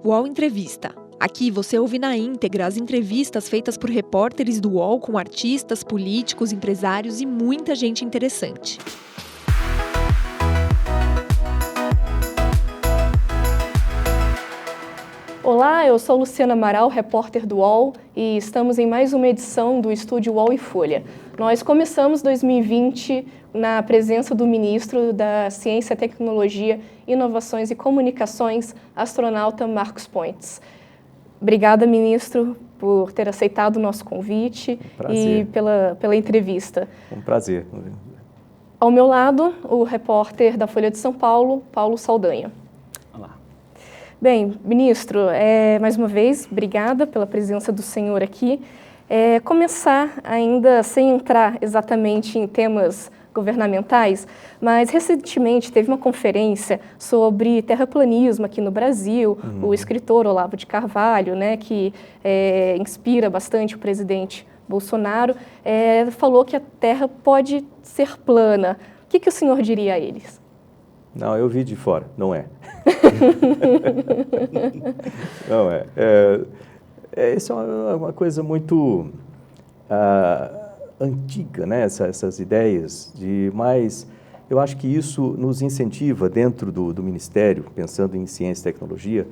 UOL Entrevista. Aqui você ouve na íntegra as entrevistas feitas por repórteres do UOL com artistas, políticos, empresários e muita gente interessante. Olá, eu sou Luciana Amaral, repórter do UOL, e estamos em mais uma edição do Estúdio UOL e Folha. Nós começamos 2020 na presença do ministro da Ciência, Tecnologia, Inovações e Comunicações, astronauta Marcos Pontes. Obrigada, ministro, por ter aceitado o nosso convite e pela entrevista. Um prazer. Ao meu lado, o repórter da Folha de São Paulo, Paulo Saldanha. Olá. Bem, ministro, mais uma vez, obrigada pela presença do senhor aqui. Começar ainda sem entrar exatamente em temas governamentais, mas recentemente teve uma conferência sobre terraplanismo aqui no Brasil, o escritor Olavo de Carvalho, né, que inspira bastante o presidente Bolsonaro, falou que a Terra pode ser plana. O que o senhor diria a eles? Não, eu vi de fora, não é. Não é. Isso é uma coisa muito antiga, né? Essas ideias, mas eu acho que isso nos incentiva dentro do Ministério, pensando em ciência e tecnologia,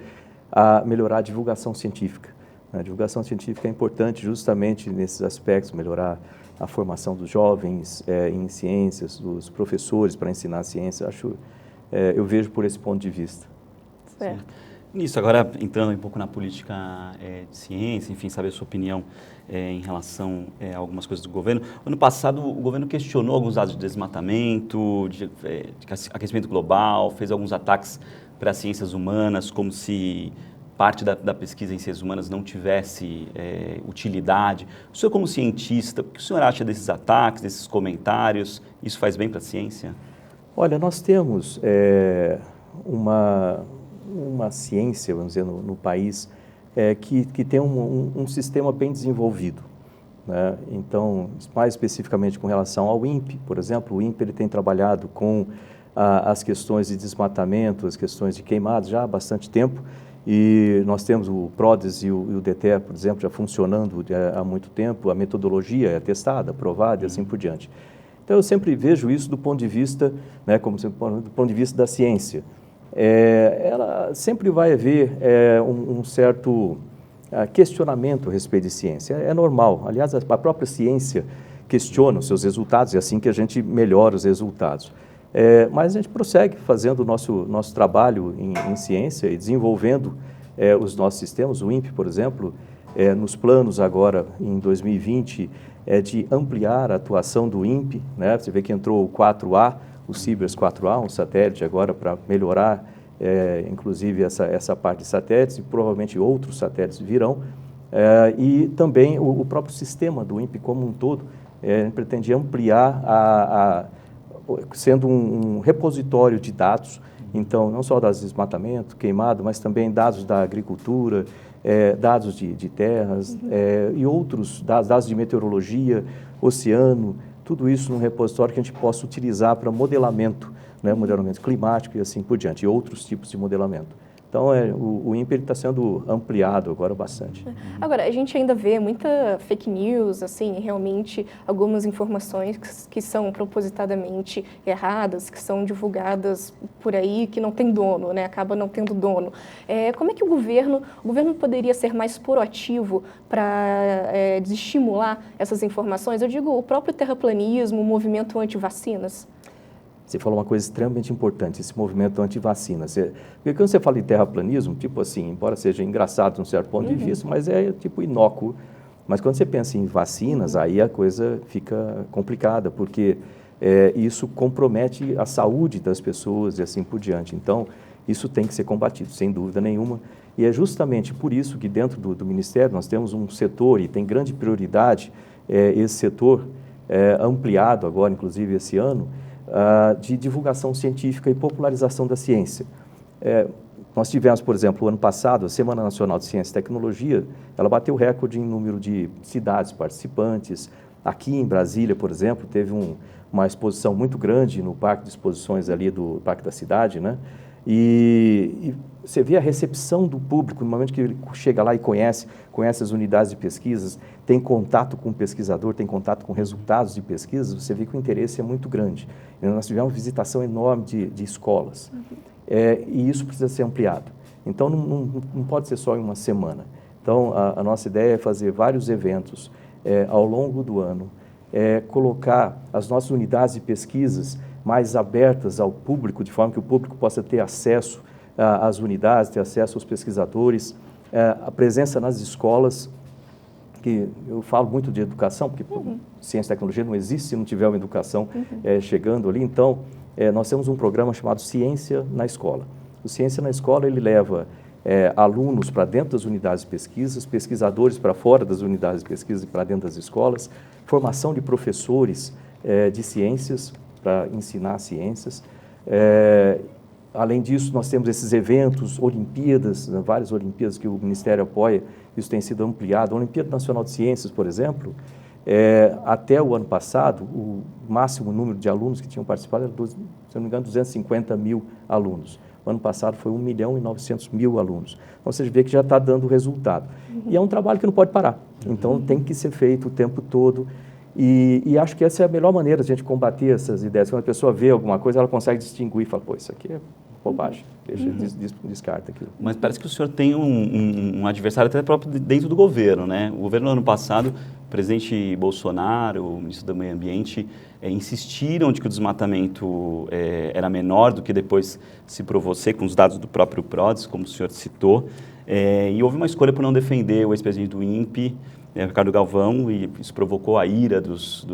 a melhorar a divulgação científica. A divulgação científica é importante justamente nesses aspectos, melhorar a formação dos jovens em ciências, dos professores para ensinar a ciência. Eu vejo por esse ponto de vista. Certo. Nisso, agora entrando um pouco na política de ciência, enfim, saber a sua opinião em relação a algumas coisas do governo. Ano passado, o governo questionou alguns dados de desmatamento, de aquecimento global, fez alguns ataques para as ciências humanas, como se parte da pesquisa em ciências humanas não tivesse utilidade. O senhor, como cientista, o que o senhor acha desses ataques, desses comentários? Isso faz bem para a ciência? Olha, nós temos uma ciência, vamos dizer, no país, que tem um sistema bem desenvolvido, né? Então, mais especificamente com relação ao INPE, por exemplo, o INPE ele tem trabalhado com as questões de desmatamento, as questões de queimados já há bastante tempo, e nós temos o PRODES e o DETER, por exemplo, já funcionando há muito tempo, a metodologia é testada, aprovada e assim por diante. Então, eu sempre vejo isso do ponto de vista, né, do ponto de vista da ciência. Ela sempre vai haver um certo questionamento a respeito de ciência. É normal. Aliás, a própria ciência questiona os seus resultados e é assim que a gente melhora os resultados. Mas a gente prossegue fazendo o nosso trabalho em ciência e desenvolvendo os nossos sistemas. O INPE, por exemplo, nos planos agora, em 2020, de ampliar a atuação do INPE, né? Você vê que entrou o 4A, o Cibers 4A, um satélite agora para melhorar, inclusive, essa parte de satélites, e provavelmente outros satélites virão, e também o próprio sistema do INPE como um todo, pretende ampliar, sendo um repositório de dados, então, não só dados de desmatamento, queimado, mas também dados da agricultura, dados de terras e outros dados de meteorologia, oceano, tudo isso num repositório que a gente possa utilizar para modelamento, né, modelamento climático e assim por diante, e outros tipos de modelamento. Então, o INPE está sendo ampliado agora bastante. Agora, a gente ainda vê muita fake news, assim, realmente algumas informações que são propositadamente erradas, que são divulgadas por aí, que não tem dono, né? Acaba não tendo dono. Como é que o governo poderia ser mais proativo para desestimular essas informações? Eu digo, o próprio terraplanismo, o movimento anti-vacinas. Você falou uma coisa extremamente importante, esse movimento anti-vacinas. Porque quando você fala de terraplanismo, tipo assim, embora seja engraçado de um certo ponto de vista, mas é tipo inócuo. Mas quando você pensa em vacinas, aí a coisa fica complicada, porque isso compromete a saúde das pessoas e assim por diante. Então, isso tem que ser combatido, sem dúvida nenhuma. E é justamente por isso que dentro do Ministério nós temos um setor, e tem grande prioridade, esse setor ampliado agora, inclusive esse ano, de divulgação científica e popularização da ciência. Nós tivemos, por exemplo, o ano passado, a Semana Nacional de Ciência e Tecnologia, ela bateu recorde em número de cidades participantes. Aqui em Brasília, por exemplo, teve uma exposição muito grande no Parque de Exposições ali do Parque da Cidade, né? E você vê a recepção do público, no momento que ele chega lá e conhece as unidades de pesquisas, tem contato com o pesquisador, tem contato com resultados de pesquisas, você vê que o interesse é muito grande. E nós tivemos visitação enorme de escolas, e isso precisa ser ampliado. Então, não pode ser só em uma semana. Então, a nossa ideia é fazer vários eventos ao longo do ano, colocar as nossas unidades de pesquisas mais abertas ao público, de forma que o público possa ter acesso às unidades, ter acesso aos pesquisadores, a presença nas escolas, que eu falo muito de educação, porque ciência e tecnologia não existe se não tiver uma educação chegando ali. Então, nós temos um programa chamado Ciência na Escola. O Ciência na Escola, ele leva alunos para dentro das unidades de pesquisas, pesquisadores para fora das unidades de pesquisa e para dentro das escolas, formação de professores de ciências para ensinar ciências. Além disso, nós temos esses eventos, Olimpíadas, várias Olimpíadas que o Ministério apoia, isso tem sido ampliado. A Olimpíada Nacional de Ciências, por exemplo, até o ano passado, o máximo número de alunos que tinham participado era, se não me engano, 250 mil alunos. O ano passado foi 1.900.000 alunos. Então, você vê que já está dando resultado. E é um trabalho que não pode parar. Então, tem que ser feito o tempo todo. E acho que essa é a melhor maneira de a gente combater essas ideias. Quando a pessoa vê alguma coisa, ela consegue distinguir e fala, pô, isso aqui é bobagem, descarta aquilo. Mas parece que o senhor tem um adversário até próprio dentro do governo, né? O governo, no ano passado, o presidente Bolsonaro, o ministro do Meio Ambiente, insistiram de que o desmatamento era menor do que depois se provou ser, com os dados do próprio PRODES, como o senhor citou, e houve uma escolha por não defender o ex-presidente do INPE, Ricardo Galvão, e isso provocou a ira dos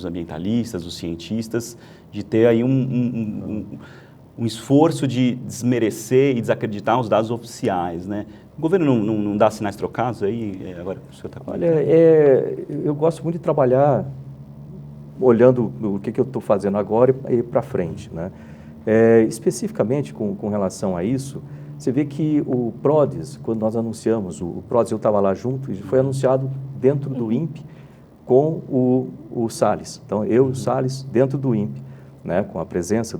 ambientalistas, dos cientistas, de ter aí um esforço de desmerecer e desacreditar os dados oficiais, né? O governo não dá sinais trocados aí? Agora o senhor está com... Olha, eu gosto muito de trabalhar olhando o que eu estou fazendo agora e para frente, né? Especificamente com relação a isso, você vê que o PRODES, quando nós anunciamos, o PRODES, eu estava lá junto, e foi anunciado dentro do INPE com o Salles. Então, eu e o Salles dentro do INPE, né, com a presença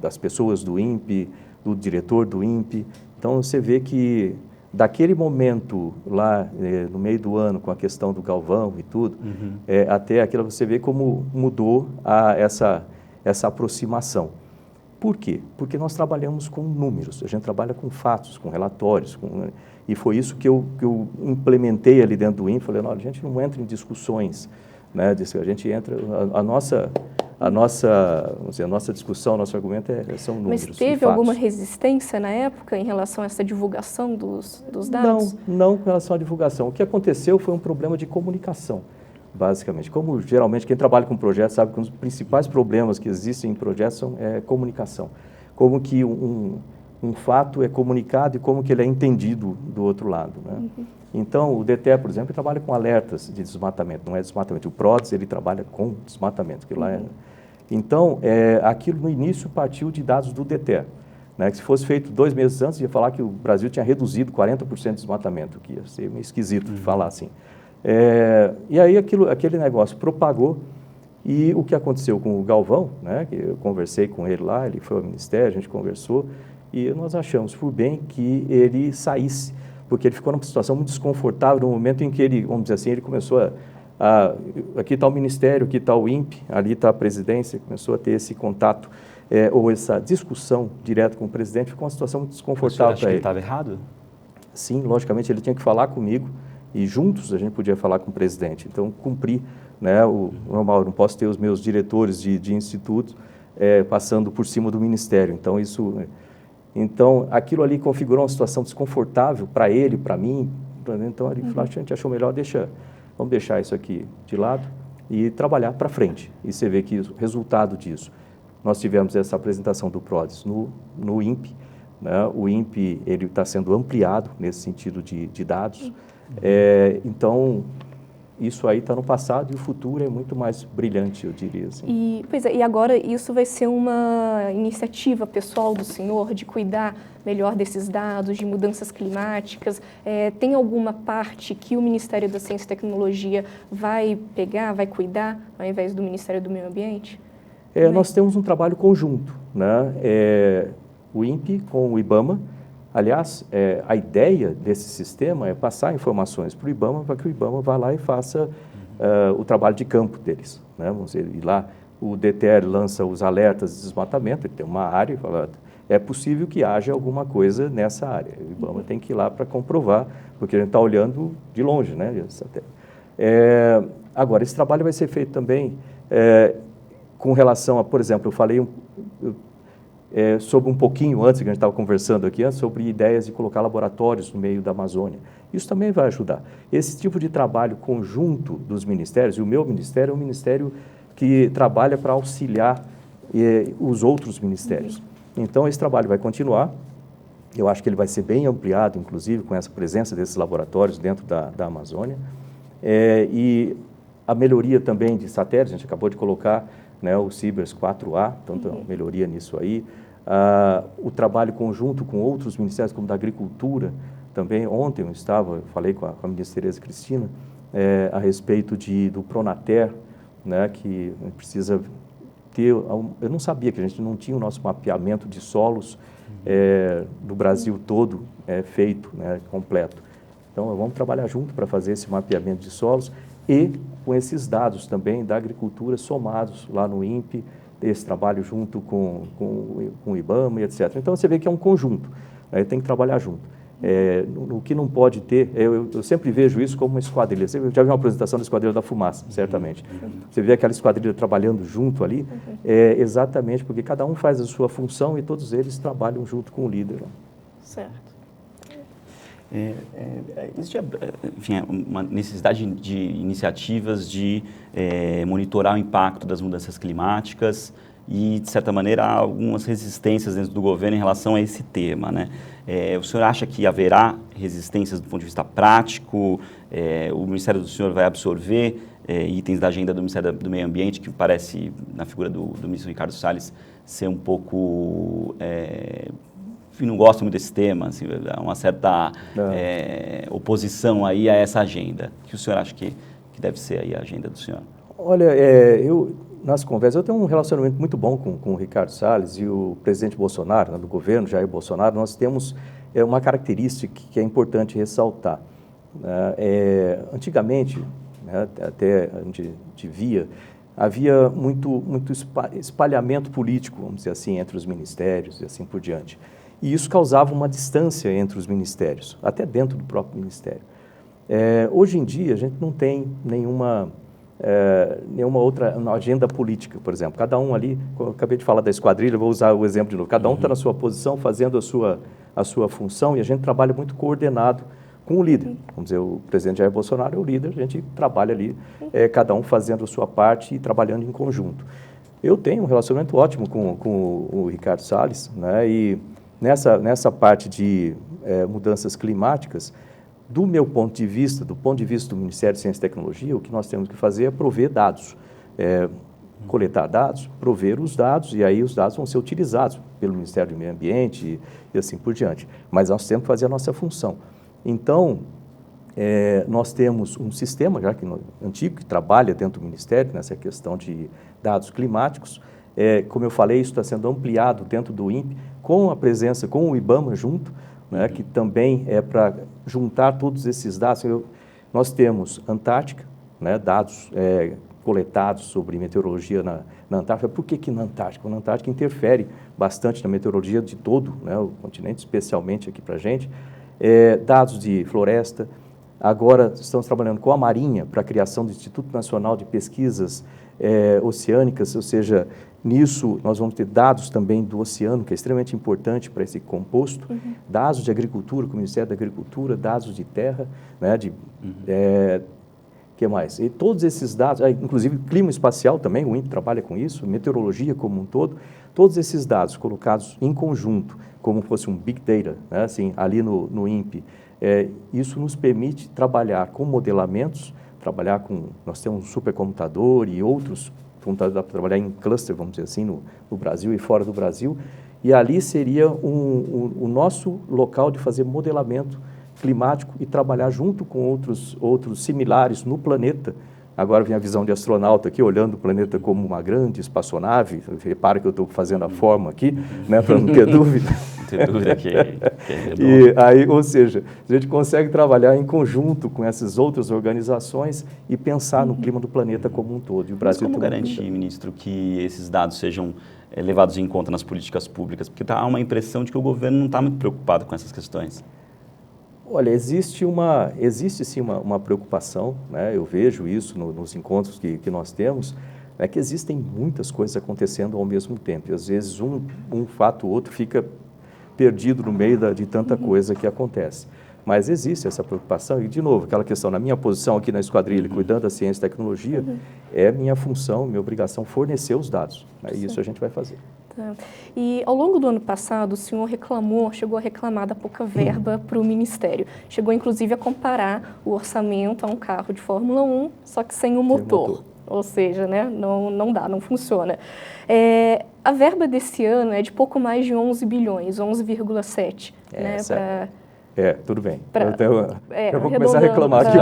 das pessoas do INPE, do diretor do INPE. Então, você vê que daquele momento lá no meio do ano, com a questão do Galvão e tudo, até aquilo, você vê como mudou essa aproximação. Por quê? Porque nós trabalhamos com números, a gente trabalha com fatos, com relatórios, e foi isso que eu implementei ali dentro do INPE. Falei, não, a gente não entra em discussões, né, a gente entra, a nossa discussão, nosso argumento são números. Mas teve alguma resistência na época em relação a essa divulgação dos dados? Não com relação à divulgação. O que aconteceu foi um problema de comunicação, basicamente. Como geralmente quem trabalha com projetos sabe que um dos principais problemas que existem em projetos é comunicação. Como que um fato é comunicado e como que ele é entendido do outro lado, né? Então, o DTE, por exemplo, trabalha com alertas de desmatamento, não é desmatamento. O PRODES, ele trabalha com desmatamento. Que lá Então, aquilo no início partiu de dados do DTE, né? Que se fosse feito 2 meses antes, ia falar que o Brasil tinha reduzido 40% de desmatamento, que ia ser meio esquisito de falar assim. E aí aquele negócio propagou, e o que aconteceu com o Galvão, né, que eu conversei com ele lá, ele foi ao Ministério, a gente conversou, e nós achamos por bem que ele saísse, porque ele ficou numa situação muito desconfortável no momento em que ele, vamos dizer assim, ele começou aqui está o Ministério, aqui está o INPE, ali está a presidência, começou a ter esse contato, ou essa discussão direta com o presidente, ficou uma situação muito desconfortável para ele. Ele estava errado? Sim, logicamente, ele tinha que falar comigo, e juntos a gente podia falar com o presidente. Então, cumpri, né, o normal, eu não posso ter os meus diretores de institutos passando por cima do Ministério. Então, aquilo ali configurou uma situação desconfortável para ele, para mim. Então, a gente achou melhor vamos deixar isso aqui de lado e trabalhar para frente. E você vê que o resultado disso, nós tivemos essa apresentação do PRODES no INPE, né? O INPE está sendo ampliado nesse sentido de dados. Então, isso aí está no passado e o futuro é muito mais brilhante, eu diria assim. E agora isso vai ser uma iniciativa pessoal do senhor de cuidar melhor desses dados, de mudanças climáticas? Tem alguma parte que o Ministério da Ciência e Tecnologia vai pegar, vai cuidar, ao invés do Ministério do Meio Ambiente? Nós temos um trabalho conjunto, né? o INPE com o IBAMA. Aliás, a ideia desse sistema é passar informações para o IBAMA, para que o IBAMA vá lá e faça o trabalho de campo deles, né? Vamos dizer, e lá o DETER lança os alertas de desmatamento, ele tem uma área e fala, é possível que haja alguma coisa nessa área. O IBAMA tem que ir lá para comprovar, porque a gente está olhando de longe, né? Agora, esse trabalho vai ser feito também com relação a, por exemplo, eu falei sobre um pouquinho antes, que a gente estava conversando aqui, sobre ideias de colocar laboratórios no meio da Amazônia. Isso também vai ajudar. Esse tipo de trabalho conjunto dos ministérios, e o meu ministério é um ministério que trabalha para auxiliar os outros ministérios. Então, esse trabalho vai continuar. Eu acho que ele vai ser bem ampliado, inclusive, com essa presença desses laboratórios dentro da Amazônia. E a melhoria também de satélites, a gente acabou de colocar, né, o Cibers 4A, então tem uma melhoria nisso aí. O trabalho conjunto com outros ministérios, como da Agricultura, também. Ontem eu falei com a ministra Tereza Cristina a respeito do Pronater, né, que precisa ter... Eu não sabia que a gente não tinha o nosso mapeamento de solos do Brasil todo feito, né, completo. Então, vamos trabalhar junto para fazer esse mapeamento de solos e com esses dados também da agricultura somados lá no INPE, esse trabalho junto com o IBAMA e etc. Então, você vê que é um conjunto, né, tem que trabalhar junto. No que não pode ter, eu sempre vejo isso como uma esquadrilha. Você já viu uma apresentação da Esquadrilha da Fumaça, certamente. Você vê aquela esquadrilha trabalhando junto ali, exatamente porque cada um faz a sua função e todos eles trabalham junto com o líder. Certo. Existe, enfim, uma necessidade de iniciativas de monitorar o impacto das mudanças climáticas e, de certa maneira, há algumas resistências dentro do governo em relação a esse tema, né? O senhor acha que haverá resistências do ponto de vista prático? O Ministério do senhor vai absorver itens da agenda do Ministério do Meio Ambiente, que parece, na figura do ministro Ricardo Salles, ser um pouco... não gosto muito desse tema, assim, há uma certa oposição aí a essa agenda. O que o senhor acha que deve ser aí a agenda do senhor? Olha, nas conversas, eu tenho um relacionamento muito bom com o Ricardo Salles e o presidente Bolsonaro, né, do governo, Jair Bolsonaro. Nós temos uma característica que é importante ressaltar. Antigamente, né, até a gente via, havia muito espalhamento político, vamos dizer assim, entre os ministérios e assim por diante. E isso causava uma distância entre os ministérios, até dentro do próprio ministério. Hoje em dia, a gente não tem nenhuma outra agenda política, por exemplo. Cada um ali, eu acabei de falar da esquadrilha, vou usar o exemplo de novo. Cada um está na sua posição, fazendo a sua função, e a gente trabalha muito coordenado com o líder. Vamos dizer, o presidente Jair Bolsonaro é o líder, a gente trabalha ali, cada um fazendo a sua parte e trabalhando em conjunto. Eu tenho um relacionamento ótimo com o Ricardo Salles, né, e nessa parte de mudanças climáticas, do meu ponto de vista, do ponto de vista do Ministério de Ciência e Tecnologia, o que nós temos que fazer é prover dados, coletar dados, prover os dados, e aí os dados vão ser utilizados pelo Ministério do Meio Ambiente e assim por diante. Mas nós temos que fazer a nossa função. Então, nós temos um sistema antigo que trabalha dentro do Ministério nessa questão de dados climáticos. Como eu falei, isso está sendo ampliado dentro do INPE, com a presença, com o IBAMA junto, né, que também é para juntar todos esses dados. Nós temos Antártica, né, dados coletados sobre meteorologia na Antártica. Por que na Antártica? Na Antártica interfere bastante na meteorologia de todo, né, o continente, especialmente aqui para a gente. Dados de floresta. Agora estamos trabalhando com a Marinha para a criação do Instituto Nacional de Pesquisas Oceânicas, ou seja, nisso nós vamos ter dados também do oceano, que é extremamente importante para esse composto, dados de agricultura, com o Ministério da Agricultura, dados de terra, né, que mais? E todos esses dados, inclusive clima espacial também, o INPE trabalha com isso, meteorologia como um todo, todos esses dados colocados em conjunto, como fosse um Big Data, né, assim, ali no INPE, isso nos permite trabalhar com modelamentos, nós temos um supercomputador e outros computadores, dá para trabalhar em cluster, vamos dizer assim, no Brasil e fora do Brasil, e ali seria o nosso local de fazer modelamento climático e trabalhar junto com outros similares no planeta, Agora vem a visão de astronauta aqui, olhando o planeta como uma grande espaçonave. Repara que eu estou fazendo a forma aqui, né, para não ter dúvida. Não ter dúvida que é redondo. E aí, ou seja, a gente consegue trabalhar em conjunto com essas outras organizações e pensar no clima do planeta como um todo. E o Mas Brasil como garantir, ministro, que esses dados sejam levados em conta nas políticas públicas? Porque há uma impressão de que o governo não está muito preocupado com essas questões. Olha, existe sim uma preocupação, né? Eu vejo isso nos encontros que nós temos, é que existem muitas coisas acontecendo ao mesmo tempo. E às vezes um fato ou outro fica perdido no meio de tanta coisa que acontece. Mas existe essa preocupação e, de novo, aquela questão, na minha posição aqui na Esquadrilha, cuidando da ciência e tecnologia, é minha função, minha obrigação fornecer os dados. Né? E isso a gente vai fazer. Tá. E ao longo do ano passado, o senhor chegou a reclamar da pouca verba para o Ministério. Chegou, inclusive, a comparar o orçamento a um carro de Fórmula 1, só que sem o motor. Ou seja, né, não dá, não funciona. A verba desse ano é de pouco mais de 11 bilhões, 11,7. Né, tudo bem. Eu vou começar a reclamar aqui.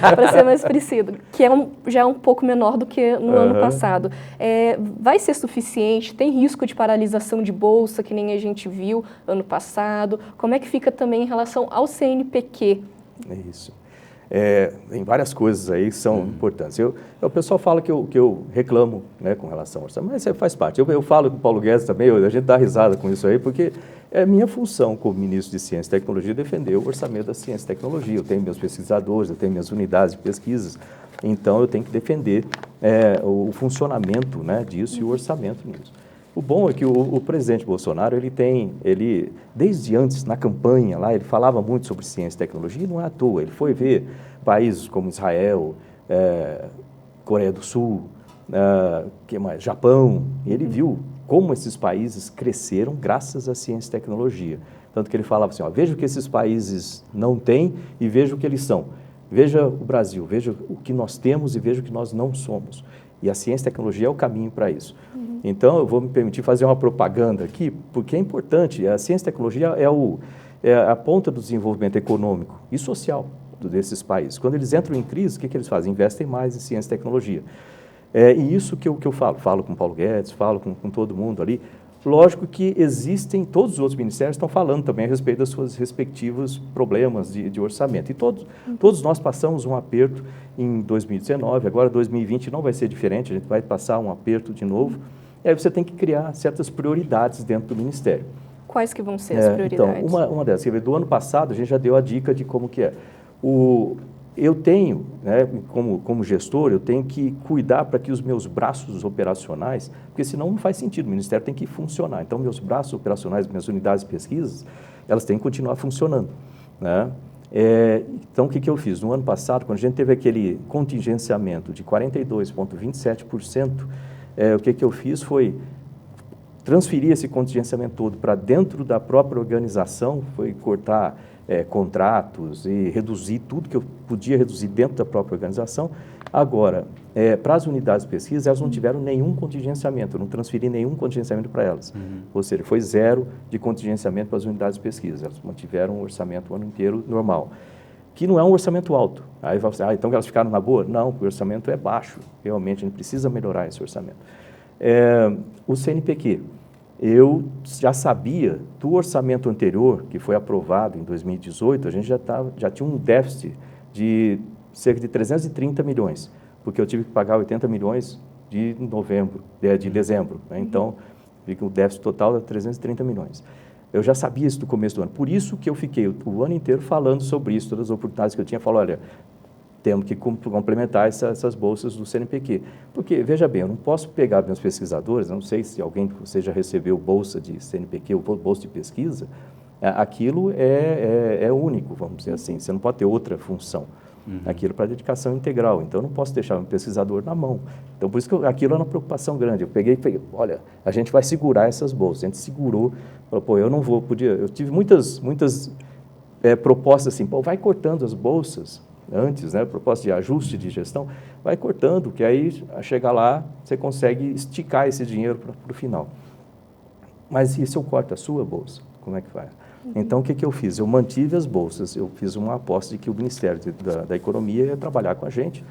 Para ser mais preciso, que já é um pouco menor do que no ano passado. Vai ser suficiente? Tem risco de paralisação de bolsa, que nem a gente viu ano passado? Como é que fica também em relação ao CNPq? É isso. Tem várias coisas aí que são importantes. O pessoal fala que eu reclamo, né, com relação ao orçamento, mas isso faz parte. Eu falo com o Paulo Guedes também, a gente dá risada com isso aí, porque é minha função como ministro de Ciência e Tecnologia defender o orçamento da ciência e tecnologia. Eu tenho meus pesquisadores, eu tenho minhas unidades de pesquisas, então eu tenho que defender o funcionamento, né, disso e o orçamento nisso. O bom é que o presidente Bolsonaro, ele desde antes, na campanha lá, ele falava muito sobre ciência e tecnologia, e não é à toa. Ele foi ver países como Israel, Coreia do Sul, Japão, e ele viu como esses países cresceram graças à ciência e tecnologia. Tanto que ele falava assim, veja o que esses países não têm e veja o que eles são. Veja o Brasil, veja o que nós temos e veja o que nós não somos. E a ciência e tecnologia é o caminho para isso. Então, eu vou me permitir fazer uma propaganda aqui, porque é importante. A ciência e tecnologia é a ponta do desenvolvimento econômico e social desses países. Quando eles entram em crise, o que eles fazem? Investem mais em ciência e tecnologia. E isso que eu falo com o Paulo Guedes, falo com todo mundo ali. Lógico que todos os outros ministérios estão falando também a respeito das suas respectivos problemas de orçamento. E todos nós passamos um aperto em 2019, agora 2020 não vai ser diferente, a gente vai passar um aperto de novo. E aí você tem que criar certas prioridades dentro do Ministério. Quais que vão ser as prioridades? Então, uma delas, do ano passado a gente já deu a dica de como que é. Eu tenho, né, como gestor, eu tenho que cuidar para que os meus braços operacionais, porque senão não faz sentido, o Ministério tem que funcionar. Então, meus braços operacionais, minhas unidades de pesquisas, elas têm que continuar funcionando, né? Então, o que eu fiz? No ano passado, quando a gente teve aquele contingenciamento de 42,27%, o que eu fiz foi transferir esse contingenciamento todo para dentro da própria organização, foi cortar contratos e reduzir tudo que eu podia reduzir dentro da própria organização. Agora, para as unidades de pesquisa, elas não tiveram nenhum contingenciamento, eu não transferi nenhum contingenciamento para elas. Ou seja, foi zero de contingenciamento para as unidades de pesquisa, elas mantiveram um orçamento o ano inteiro normal, que não é um orçamento alto. Aí vai falar, então elas ficaram na boa? Não, o orçamento é baixo, realmente, a gente precisa melhorar esse orçamento. O CNPq, eu já sabia do orçamento anterior, que foi aprovado em 2018, a gente já tinha um déficit de cerca de 330 milhões, porque eu tive que pagar 80 milhões de dezembro, né? Então, o déficit total era 330 milhões. Eu já sabia isso do começo do ano, por isso que eu fiquei o ano inteiro falando sobre isso, todas as oportunidades que eu tinha, falei, olha, temos que complementar essas bolsas do CNPq. Porque, veja bem, eu não posso pegar meus pesquisadores, não sei se alguém de vocês já recebeu bolsa de CNPq ou bolsa de pesquisa, aquilo é único, vamos dizer assim, você não pode ter outra função. Aquilo para dedicação integral, então eu não posso deixar o pesquisador na mão. Então, por isso que aquilo era uma preocupação grande. Eu peguei, olha, a gente vai segurar essas bolsas. A gente segurou, falou, pô, eu não vou, eu tive muitas propostas assim, pô, vai cortando as bolsas, antes, né, proposta de ajuste de gestão, vai cortando, que aí, a chegar lá, você consegue esticar esse dinheiro para o final. Mas e se eu corto a sua bolsa? Como é que faz? Então, o que eu fiz? Eu mantive as bolsas, eu fiz uma aposta de que o Ministério da Economia ia trabalhar com a gente,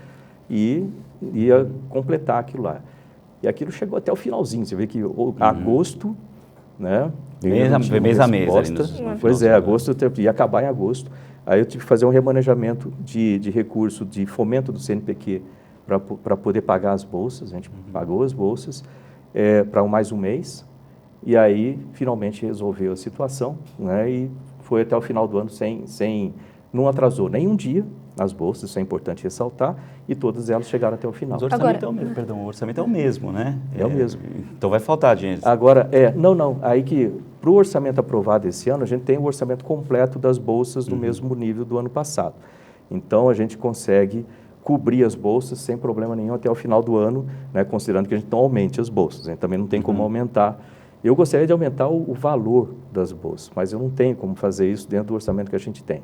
e ia completar aquilo lá. E aquilo chegou até o finalzinho, você vê que agosto, né? Mês a mês. Pois é, agosto ia acabar em agosto. Aí eu tive que fazer um remanejamento de recurso de fomento do CNPq para poder pagar as bolsas. A gente pagou as bolsas para mais um mês. E aí, finalmente, resolveu a situação, né? E foi até o final do ano não atrasou nem um dia as bolsas, isso é importante ressaltar, e todas elas chegaram até o final. O orçamento é o mesmo, perdão, o orçamento é o mesmo, né? É o mesmo. Então vai faltar dinheiro. Agora, não, aí que para o orçamento aprovado esse ano, a gente tem o orçamento completo das bolsas no mesmo nível do ano passado. Então, a gente consegue cobrir as bolsas sem problema nenhum até o final do ano, né, considerando que a gente não aumente as bolsas, né? Também não tem como aumentar. Eu gostaria de aumentar o valor das bolsas, mas eu não tenho como fazer isso dentro do orçamento que a gente tem.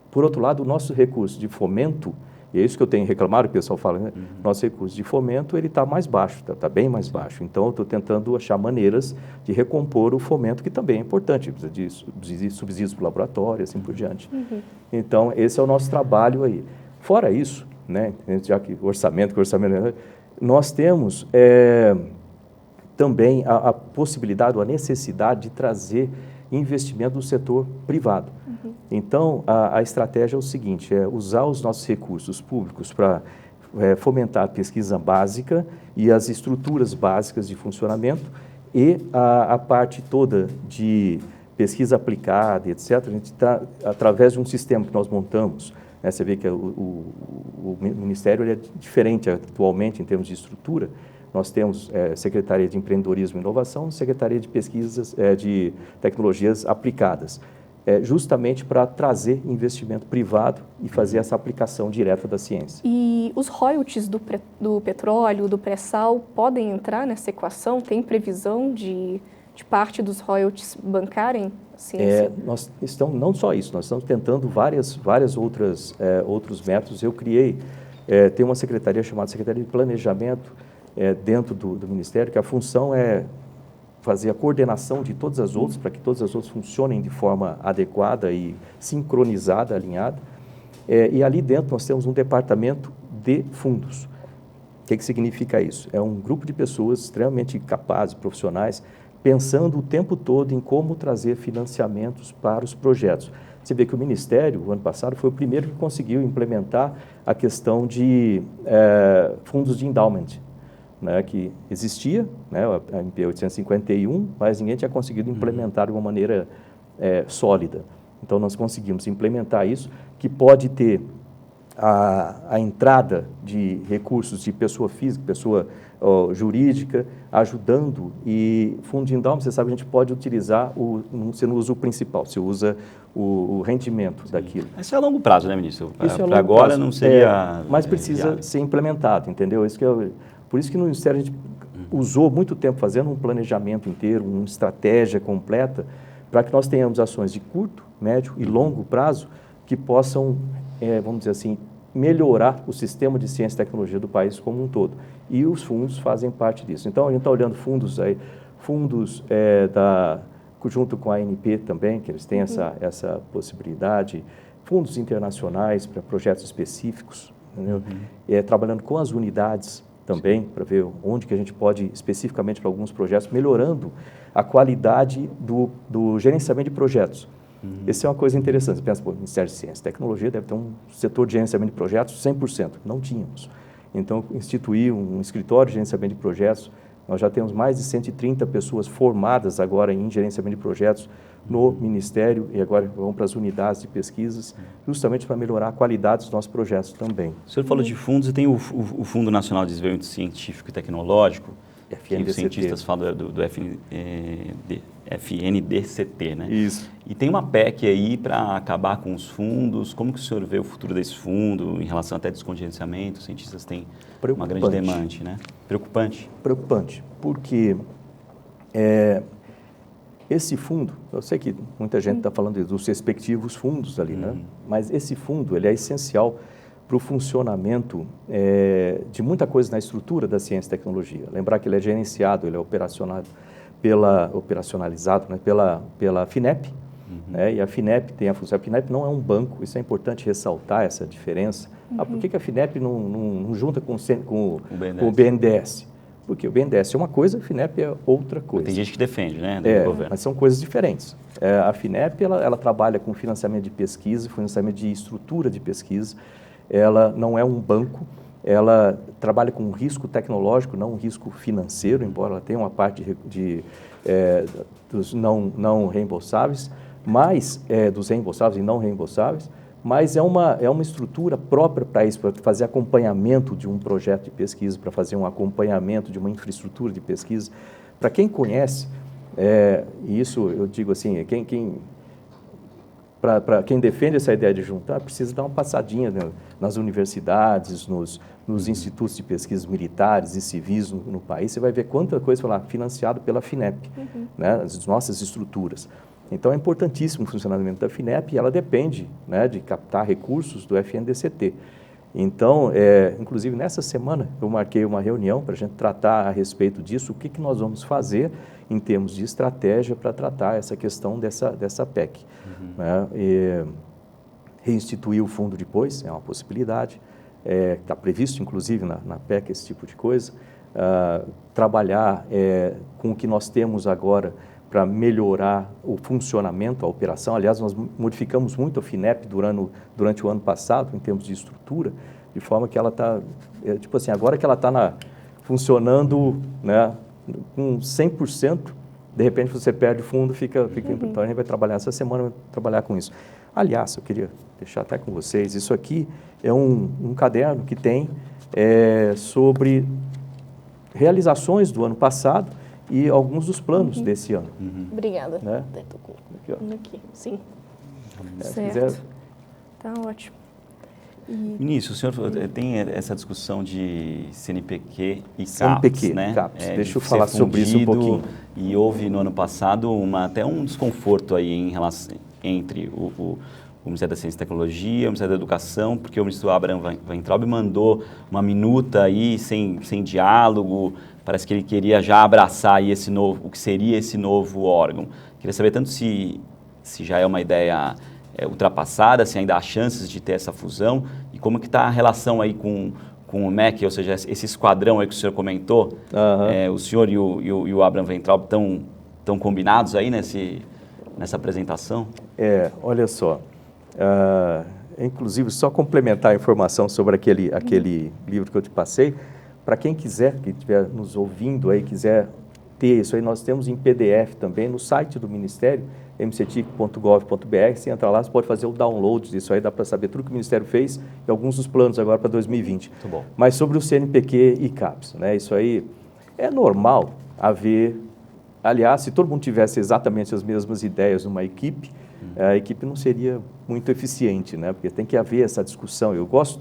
Por outro lado, o nosso recurso de fomento, e é isso que eu tenho reclamado, o pessoal fala, né? Nosso recurso de fomento, ele está mais baixo, está bem mais baixo. Então, eu estou tentando achar maneiras de recompor o fomento, que também é importante, precisa de subsídios para o laboratório, assim por diante. Então, esse é o nosso trabalho aí. Fora isso, né? Já que o orçamento, nós temos também a possibilidade, ou a necessidade de trazer investimento do setor privado. Então, a estratégia é o seguinte, é usar os nossos recursos públicos para fomentar a pesquisa básica e as estruturas básicas de funcionamento e a parte toda de pesquisa aplicada, etc., a gente está, através de um sistema que nós montamos, né, você vê que o Ministério ele é diferente atualmente em termos de estrutura. Nós temos Secretaria de Empreendedorismo e Inovação, Secretaria de Pesquisas, de Tecnologias Aplicadas, justamente para trazer investimento privado e fazer essa aplicação direta da ciência. E os royalties do petróleo, do pré-sal, podem entrar nessa equação? Tem previsão de parte dos royalties bancarem a ciência? Nós estamos, não só isso, nós estamos tentando várias outros métodos. Eu criei, tem uma secretaria chamada Secretaria de Planejamento dentro do Ministério, que a função é fazer a coordenação de todas as outras, para que todas as outras funcionem de forma adequada e sincronizada, alinhada. E ali dentro nós temos um departamento de fundos. O que significa isso? É um grupo de pessoas extremamente capazes, profissionais, pensando o tempo todo em como trazer financiamentos para os projetos. Você vê que o Ministério, o ano passado, foi o primeiro que conseguiu implementar a questão de fundos de endowment, né, que existia, né, a MP 851, mas ninguém tinha conseguido implementar de uma maneira sólida. Então, nós conseguimos implementar isso, que pode ter a entrada de recursos de pessoa física, pessoa jurídica, ajudando, e fundo de endowment, você sabe, a gente pode utilizar, você não usa o principal, você usa o rendimento daquilo. Isso é a longo prazo, né, ministro? Para agora não seria... mas precisa ser implementado, entendeu? Por isso que no Ministério a gente usou muito tempo fazendo um planejamento inteiro, uma estratégia completa, para que nós tenhamos ações de curto, médio e longo prazo que possam, vamos dizer assim, melhorar o sistema de ciência e tecnologia do país como um todo. E os fundos fazem parte disso. Então, a gente está olhando fundos junto com a ANP também, que eles têm essa possibilidade, fundos internacionais para projetos específicos, entendeu? Trabalhando com as unidades também, para ver onde que a gente pode, especificamente para alguns projetos, melhorando a qualidade do gerenciamento de projetos. Essa é uma coisa interessante. Você pensa, o Ministério de Ciência e Tecnologia deve ter um setor de gerenciamento de projetos 100%. Não tínhamos. Então, instituí um escritório de gerenciamento de projetos. Nós já temos mais de 130 pessoas formadas agora em gerenciamento de projetos no Ministério, e agora vão para as unidades de pesquisas, justamente para melhorar a qualidade dos nossos projetos também. O senhor falou de fundos e tem o Fundo Nacional de Desenvolvimento Científico e Tecnológico, que os cientistas falam do FNDCT, né? Isso. E tem uma PEC aí para acabar com os fundos. Como que o senhor vê o futuro desse fundo em relação até descongerenciamento? Os cientistas têm uma grande demanda, né? Preocupante? Preocupante, porque esse fundo, eu sei que muita gente está falando dos respectivos fundos ali, né? Mas esse fundo ele é essencial para o funcionamento de muita coisa na estrutura da ciência e tecnologia. Lembrar que ele é gerenciado, ele é operacionalizado, né, pela FINEP, né? E a FINEP tem a função. A FINEP não é um banco, isso é importante ressaltar essa diferença. Por que a FINEP não junta com o BNDES? Porque o BNDES é uma coisa, a FINEP é outra coisa. Tem gente que defende, né, do governo. Mas são coisas diferentes. A FINEP, ela trabalha com financiamento de pesquisa, financiamento de estrutura de pesquisa. Ela não é um banco, ela trabalha com um risco tecnológico, não um risco financeiro, embora ela tenha uma parte dos não reembolsáveis, mas dos reembolsáveis e não reembolsáveis, mas é uma estrutura própria para isso, para fazer acompanhamento de um projeto de pesquisa, para fazer um acompanhamento de uma infraestrutura de pesquisa. Para quem conhece, e isso eu digo assim, para quem defende essa ideia de juntar, precisa dar uma passadinha nas universidades, nos institutos de pesquisa militares e civis no país, você vai ver quanta coisa lá financiado pela FINEP, né, as nossas estruturas. Então, é importantíssimo o funcionamento da FINEP e ela depende, né, de captar recursos do FNDCT. Então, inclusive, nessa semana, eu marquei uma reunião para a gente tratar a respeito disso, o que nós vamos fazer em termos de estratégia para tratar essa questão dessa PEC. Né? Reinstituir o fundo depois é uma possibilidade, está previsto, inclusive, na PEC esse tipo de coisa. Trabalhar com o que nós temos agora para melhorar o funcionamento, a operação. Aliás, nós modificamos muito a FINEP durante o ano passado, em termos de estrutura, de forma que ela está, tipo assim, agora que ela está funcionando, né, com 100%, de repente você perde o fundo, então a gente vai trabalhar essa semana, vai trabalhar com isso. Aliás, eu queria deixar até com vocês, isso aqui é um caderno que tem sobre realizações do ano passado, e alguns dos planos desse ano. Obrigada. Né? Aqui, sim. Certo. Tá ótimo. Vinícius, o senhor tem essa discussão de CNPq e CAPES, CNPq, né? CAPES. Deixa eu falar sobre isso um pouquinho. E houve no ano passado até um desconforto aí entre o Ministério da Ciência e Tecnologia, o Ministério da Educação, porque o ministro Abraham Weintraub mandou uma minuta aí sem diálogo. Parece que ele queria já abraçar aí o que seria esse novo órgão. Queria saber tanto se já é uma ideia ultrapassada, se ainda há chances de ter essa fusão, e como que está a relação aí com o MEC, ou seja, esse esquadrão aí que o senhor comentou, o senhor e o Abraham Weintraub estão combinados aí nessa apresentação? Olha só, inclusive só complementar a informação sobre aquele livro que eu te passei, para quem quiser, que estiver nos ouvindo aí, quiser ter isso aí, nós temos em PDF também no site do Ministério, mctic.gov.br, você entra lá, você pode fazer o download disso aí, dá para saber tudo que o Ministério fez e alguns dos planos agora para 2020. Muito bom. Mas sobre o CNPq e CAPES, né, isso aí é normal haver, aliás, se todo mundo tivesse exatamente as mesmas ideias numa equipe, a equipe não seria muito eficiente, né, porque tem que haver essa discussão. Eu gosto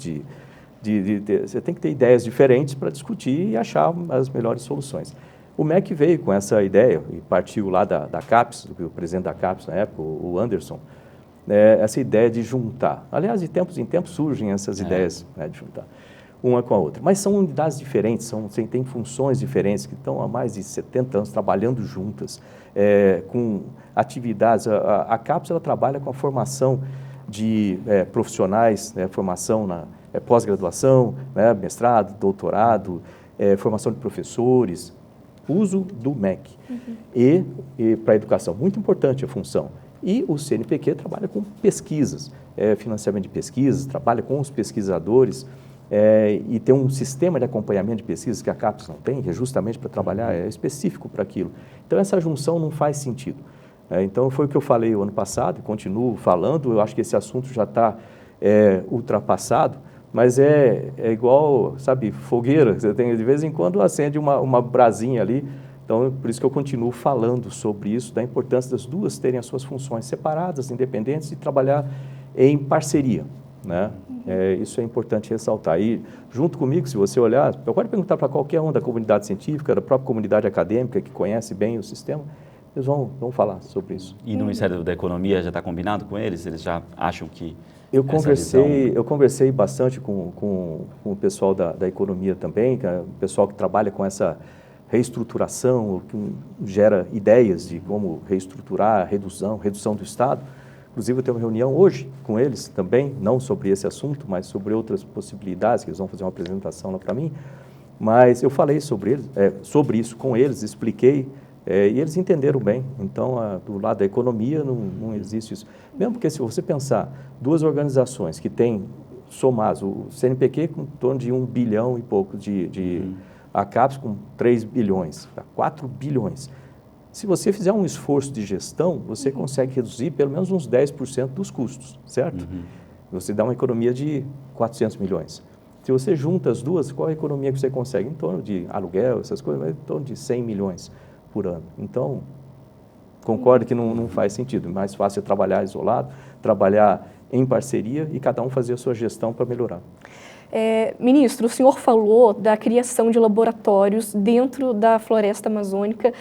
você tem que ter ideias diferentes para discutir e achar as melhores soluções. O MEC veio com essa ideia e partiu lá da CAPES, do presidente da CAPES na época, o Anderson, essa ideia de juntar. Aliás, de tempos em tempos surgem essas ideias, né, de juntar uma com a outra. Mas são unidades diferentes, têm funções diferentes, que estão há mais de 70 anos trabalhando juntas, com atividades. A CAPES ela trabalha com a formação de profissionais, formação na pós-graduação, né, mestrado, doutorado, formação de professores, uso do MEC e para a educação. Muito importante a função. E o CNPq trabalha com pesquisas, financiamento de pesquisas, trabalha com os pesquisadores e tem um sistema de acompanhamento de pesquisas que a CAPES não tem, que é justamente para trabalhar, específico para aquilo. Então, essa junção não faz sentido. Então, foi o que eu falei o ano passado e continuo falando. Eu acho que esse assunto já está ultrapassado, mas é igual, sabe, fogueira. Você tem, de vez em quando acende uma brasinha ali. Então, por isso que eu continuo falando sobre isso, da importância das duas terem as suas funções separadas, independentes, e trabalhar em parceria, né? Isso é importante ressaltar. E, junto comigo, se você olhar, eu pode perguntar para qualquer um da comunidade científica, da própria comunidade acadêmica, que conhece bem o sistema, eles vão falar sobre isso. E no Ministério da Economia já está combinado com eles? Eles já acham que... Eu conversei bastante com o pessoal da economia também, que é o pessoal que trabalha com essa reestruturação, que gera ideias de como reestruturar, redução do Estado. Inclusive, eu tenho uma reunião hoje com eles também, não sobre esse assunto, mas sobre outras possibilidades, que eles vão fazer uma apresentação lá para mim. Mas eu falei sobre isso com eles, expliquei, e eles entenderam bem. Então, do lado da economia, não existe isso. Mesmo porque, se você pensar, duas organizações que têm somados, o CNPq com em torno de 1 bilhão e pouco a CAPES com 3 bilhões, 4 bilhões. Se você fizer um esforço de gestão, você consegue reduzir pelo menos uns 10% dos custos, certo? Você dá uma economia de 400 milhões. Se você junta as duas, qual a economia que você consegue? Em torno de aluguel, essas coisas, em torno de 100 milhões por ano. Então, concordo que não faz sentido. É mais fácil trabalhar isolado, trabalhar em parceria e cada um fazer a sua gestão para melhorar. Ministro, o senhor falou da criação de laboratórios dentro da floresta amazônica.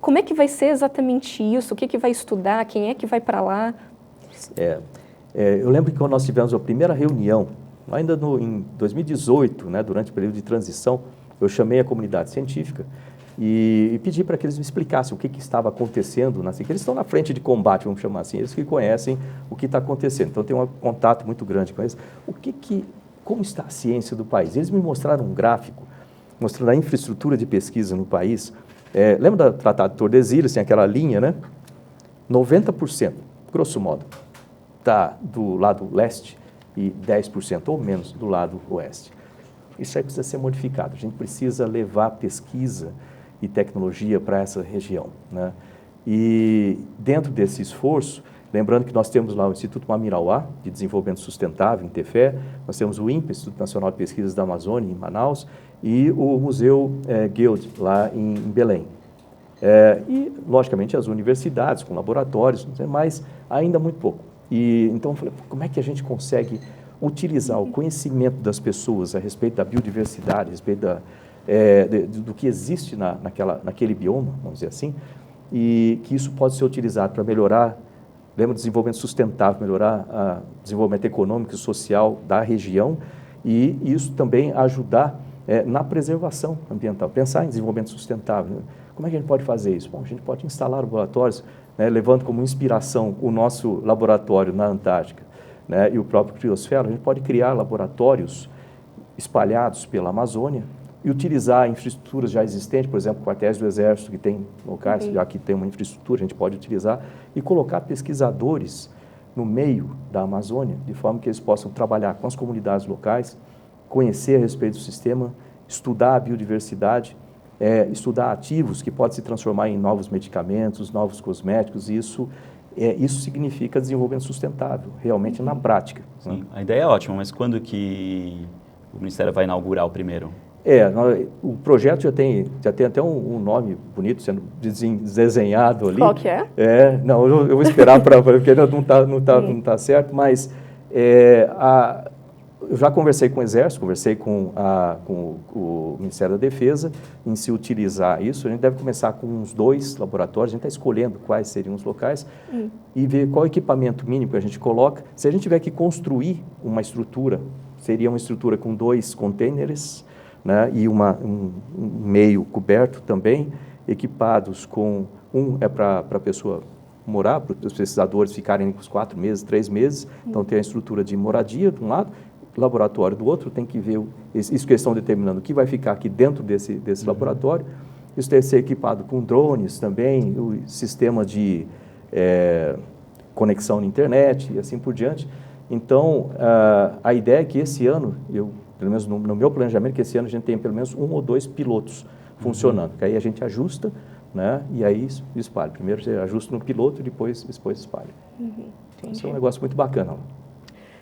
Como é que vai ser exatamente isso? O que vai estudar? Quem é que vai para lá? Eu lembro que quando nós tivemos a primeira reunião, ainda em 2018, né, durante o período de transição, eu chamei a comunidade científica e pedi para que eles me explicassem o que estava acontecendo, que eles estão na frente de combate, vamos chamar assim, eles que conhecem o que está acontecendo. Então, eu tenho um contato muito grande com eles. Como está a ciência do país? Eles me mostraram um gráfico, mostrando a infraestrutura de pesquisa no país. Lembra do Tratado de Tordesilhas, tem aquela linha, né? 90%, grosso modo, está do lado leste e 10% ou menos do lado oeste. Isso aí precisa ser modificado. A gente precisa levar pesquisa e tecnologia para essa região, né? E dentro desse esforço, lembrando que nós temos lá o Instituto Mamirauá, de Desenvolvimento Sustentável, INTEFE, nós temos o INPE, Instituto Nacional de Pesquisas da Amazônia, em Manaus, e o Museu Guild, lá em Belém. E, logicamente, as universidades, com laboratórios, mas ainda muito pouco. Então, eu falei, como é que a gente consegue utilizar o conhecimento das pessoas a respeito da biodiversidade, a respeito do que existe naquele bioma, vamos dizer assim, e que isso pode ser utilizado para melhorar, lembra, desenvolvimento sustentável, melhorar o desenvolvimento econômico e social da região, e isso também ajudar na preservação ambiental, pensar em desenvolvimento sustentável. Como é que a gente pode fazer isso? Bom, a gente pode instalar laboratórios, né, levando como inspiração o nosso laboratório na Antártica, né, e o próprio Criosfera. A gente pode criar laboratórios espalhados pela Amazônia e utilizar infraestruturas já existentes, por exemplo, quartéis do Exército, que tem locais, já que tem uma infraestrutura, a gente pode utilizar, e colocar pesquisadores no meio da Amazônia, de forma que eles possam trabalhar com as comunidades locais, conhecer a respeito do sistema, estudar a biodiversidade, estudar ativos que podem se transformar em novos medicamentos, novos cosméticos, e isso significa desenvolvimento sustentável, realmente na prática. Sim, né? A ideia é ótima, mas quando que o Ministério vai inaugurar o primeiro? O projeto já tem até um nome bonito sendo desenhado ali. Qual que é? Não, eu vou esperar porque não está certo, mas eu já conversei com o Exército, conversei com o Ministério da Defesa em se utilizar isso. A gente deve começar com uns 2 laboratórios, a gente está escolhendo quais seriam os locais e ver qual equipamento mínimo que a gente coloca. Se a gente tiver que construir uma estrutura, seria uma estrutura com 2 containers, né, e um meio coberto também, equipados com para a pessoa morar, para os pesquisadores ficarem uns 4 meses, 3 meses, então tem a estrutura de moradia de um lado, laboratório do outro, tem que ver isso que eles estão determinando, o que vai ficar aqui dentro desse laboratório. Isso deve ser equipado com drones também, o sistema de conexão na internet e assim por diante. Então, a ideia é que esse ano, pelo menos no meu planejamento, que esse ano a gente tenha pelo menos 1 ou 2 pilotos funcionando, que aí a gente ajusta, né, e aí espalha. Primeiro você ajusta no piloto e depois espalha. Isso é um negócio muito bacana.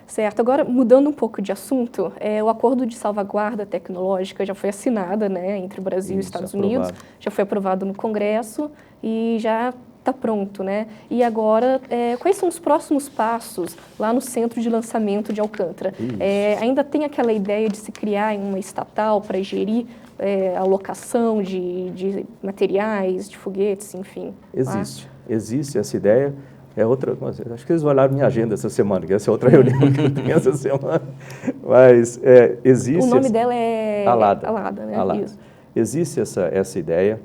Certo. Agora, mudando um pouco de assunto, o acordo de salvaguarda tecnológica já foi assinado, né, entre o Brasil e os Estados Unidos, já foi aprovado no Congresso e já está pronto, né? E agora, quais são os próximos passos lá no centro de lançamento de Alcântara? Ainda tem aquela ideia de se criar uma estatal para gerir a alocação de materiais, de foguetes, enfim? Existe essa ideia. Acho que eles olharam minha agenda essa semana, que essa é outra reunião que eu tenho essa semana. Mas existe... O nome dela é... Alada. Alada, né? Alada. Isso. existe essa ideia.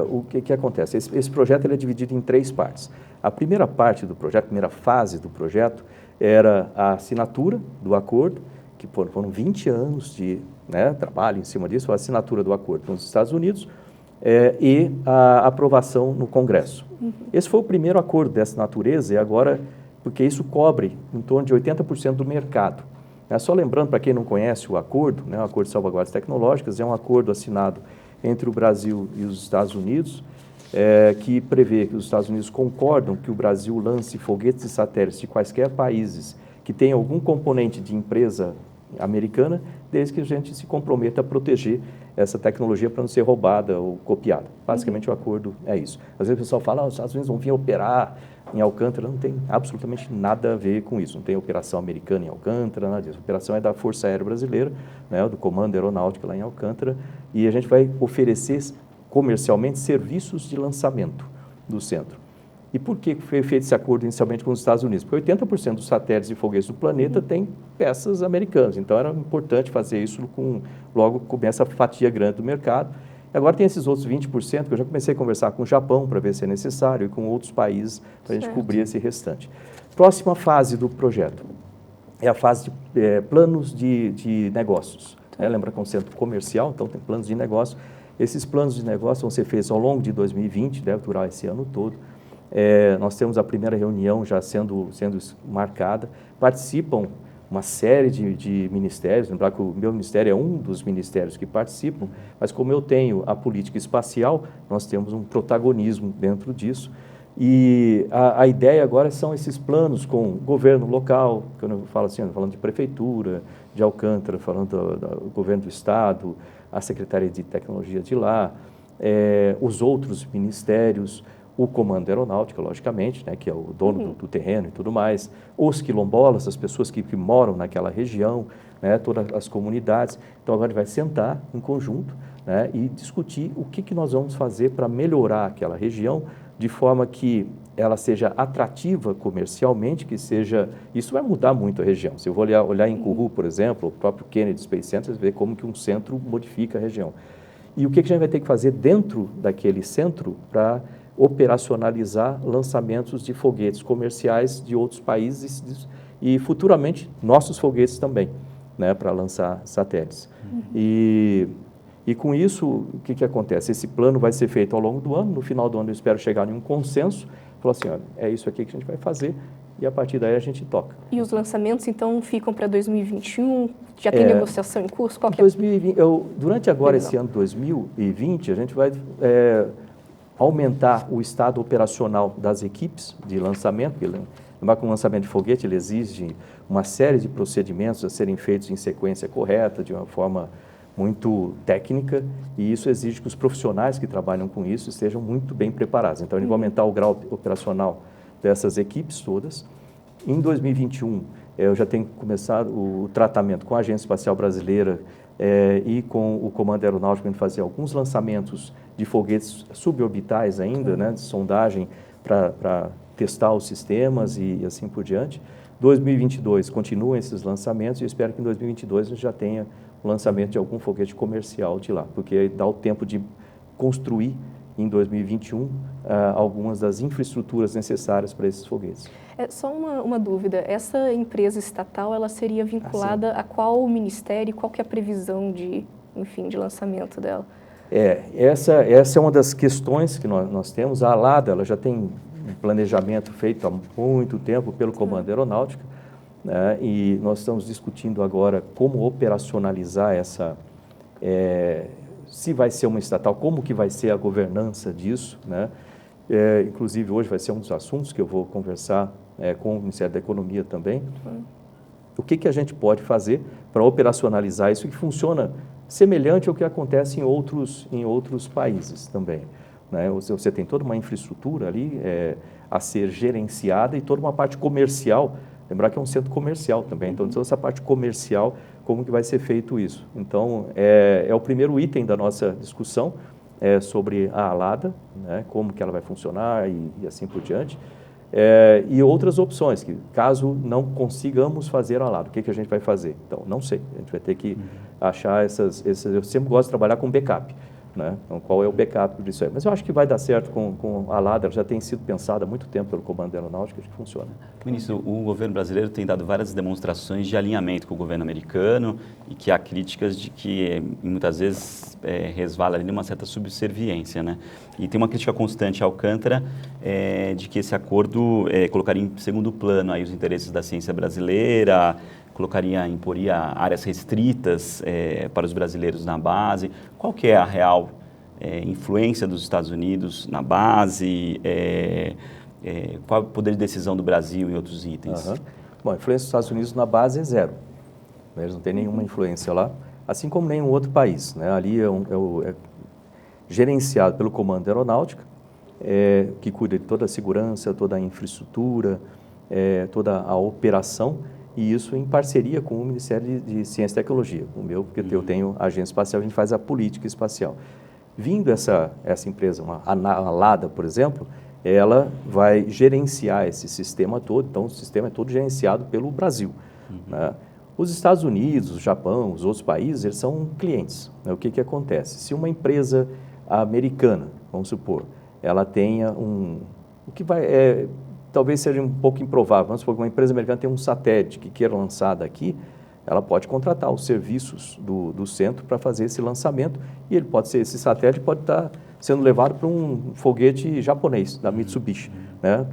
O que acontece? Esse projeto ele é dividido em 3 partes. A primeira parte do projeto, a primeira fase do projeto, era a assinatura do acordo, que foram 20 anos de trabalho em cima disso, a assinatura do acordo com os Estados Unidos e a aprovação no Congresso. Esse foi o primeiro acordo dessa natureza e agora, porque isso cobre em torno de 80% do mercado. Só lembrando, para quem não conhece o Acordo de Salvaguardas Tecnológicas, é um acordo assinado entre o Brasil e os Estados Unidos, que prevê que os Estados Unidos concordam que o Brasil lance foguetes e satélites de quaisquer países que tenham algum componente de empresa americana, desde que a gente se comprometa a proteger essa tecnologia para não ser roubada ou copiada. Basicamente, o acordo é isso. Às vezes o pessoal fala, os Estados Unidos vão vir operar em Alcântara, não tem absolutamente nada a ver com isso, não tem operação americana em Alcântara, nada disso. A operação é da Força Aérea Brasileira, do Comando Aeronáutico lá em Alcântara, e a gente vai oferecer comercialmente serviços de lançamento do centro. E por que foi feito esse acordo inicialmente com os Estados Unidos? Porque 80% dos satélites e foguetes do planeta têm peças americanas, então era importante fazer isso logo com essa fatia grande do mercado. E agora tem esses outros 20% que eu já comecei a conversar com o Japão para ver se é necessário e com outros países para a gente cobrir esse restante. Próxima fase do projeto é a fase de planos de negócios. Lembra que é um centro comercial, então tem planos de negócio. Esses planos de negócio vão ser feitos ao longo de 2020, deve durar esse ano todo. Nós temos a primeira reunião já sendo marcada, participam uma série de ministérios, lembrar que o meu ministério é um dos ministérios que participam, mas como eu tenho a política espacial, nós temos um protagonismo dentro disso, e a ideia agora são esses planos com o governo local, quando eu falo assim, falando de prefeitura, de Alcântara, falando do governo do estado, a Secretaria de Tecnologia de lá, os outros ministérios, o Comando Aeronáutico, logicamente, que é o dono do terreno e tudo mais, os quilombolas, as pessoas que moram naquela região, todas as comunidades. Então, agora a gente vai sentar em conjunto e discutir o que nós vamos fazer para melhorar aquela região de forma que ela seja atrativa comercialmente, que seja... Isso vai mudar muito a região. Se eu vou olhar em Kourou, por exemplo, o próprio Kennedy Space Center, você vê como que um centro modifica a região. E o que a gente vai ter que fazer dentro daquele centro para operacionalizar lançamentos de foguetes comerciais de outros países e futuramente nossos foguetes também, para lançar satélites. E com isso, o que acontece? Esse plano vai ser feito ao longo do ano, no final do ano eu espero chegar em um consenso, falar assim, olha, é isso aqui que a gente vai fazer e a partir daí a gente toca. E os lançamentos então ficam para 2021? Já tem negociação em curso? Qual que 2020, durante agora esse ano 2020, a gente vai aumentar o estado operacional das equipes de lançamento, porque lembrar que um lançamento de foguete ele exige uma série de procedimentos a serem feitos em sequência correta, de uma forma muito técnica, e isso exige que os profissionais que trabalham com isso estejam muito bem preparados. Então, a gente vai aumentar o grau operacional dessas equipes todas. Em 2021, eu já tenho começado o tratamento com a Agência Espacial Brasileira e com o Comando Aeronáutico para fazer alguns lançamentos de foguetes suborbitais ainda, de sondagem para testar os sistemas e assim por diante. 2022 continuam esses lançamentos e eu espero que em 2022 a gente já tenha o lançamento de algum foguete comercial de lá, porque dá o tempo de construir em 2021 algumas das infraestruturas necessárias para esses foguetes. Só uma dúvida, essa empresa estatal ela seria vinculada a qual ministério, qual que é a previsão de lançamento dela? Essa é uma das questões que nós temos. A ALADA ela já tem um planejamento feito há muito tempo pelo Comando Aeronáutico, e nós estamos discutindo agora como operacionalizar essa, se vai ser uma estatal, como que vai ser a governança disso, inclusive hoje vai ser um dos assuntos que eu vou conversar com o Ministério da Economia também. O que a gente pode fazer para operacionalizar isso que funciona semelhante ao que acontece em outros países também. Você tem toda uma infraestrutura ali a ser gerenciada e toda uma parte comercial. Lembrar que é um centro comercial também, então toda essa parte comercial, como que vai ser feito isso. Então, é o primeiro item da nossa discussão sobre a ALADA, como que ela vai funcionar e assim por diante. E outras opções, que caso não consigamos fazer a lado, o que a gente vai fazer? Então, não sei, a gente vai ter que achar eu sempre gosto de trabalhar com backup, né? Então, qual é o backup disso aí? Mas eu acho que vai dar certo com a LADA, ela já tem sido pensada há muito tempo pelo Comando Aeronáutico, acho que funciona. Ministro, o governo brasileiro tem dado várias demonstrações de alinhamento com o governo americano e que há críticas de que muitas vezes resvala ali numa certa subserviência, né? E tem uma crítica constante ao Alcântara de que esse acordo colocaria em segundo plano aí os interesses da ciência brasileira, imporia áreas restritas para os brasileiros na base. Qual que é a real influência dos Estados Unidos na base? Qual é o poder de decisão do Brasil em outros itens? Bom, a influência dos Estados Unidos na base é zero. Eles não têm nenhuma influência lá, assim como nenhum outro país, né? Ali é gerenciado pelo Comando Aeronáutica, que cuida de toda a segurança, toda a infraestrutura, toda a operação, e isso em parceria com o Ministério de Ciência e Tecnologia, o meu, porque eu tenho a agência espacial, a gente faz a política espacial. Vindo essa empresa, a LADA, por exemplo, ela vai gerenciar esse sistema todo, então o sistema é todo gerenciado pelo Brasil, né? Os Estados Unidos, o Japão, os outros países, eles são clientes, né? O que acontece? Se uma empresa americana, vamos supor, ela tenha o que vai... talvez seja um pouco improvável. Vamos supor que uma empresa americana tem um satélite que queira lançar daqui, ela pode contratar os serviços do centro para fazer esse lançamento, e esse satélite pode estar sendo levado para um foguete japonês, da Mitsubishi, né,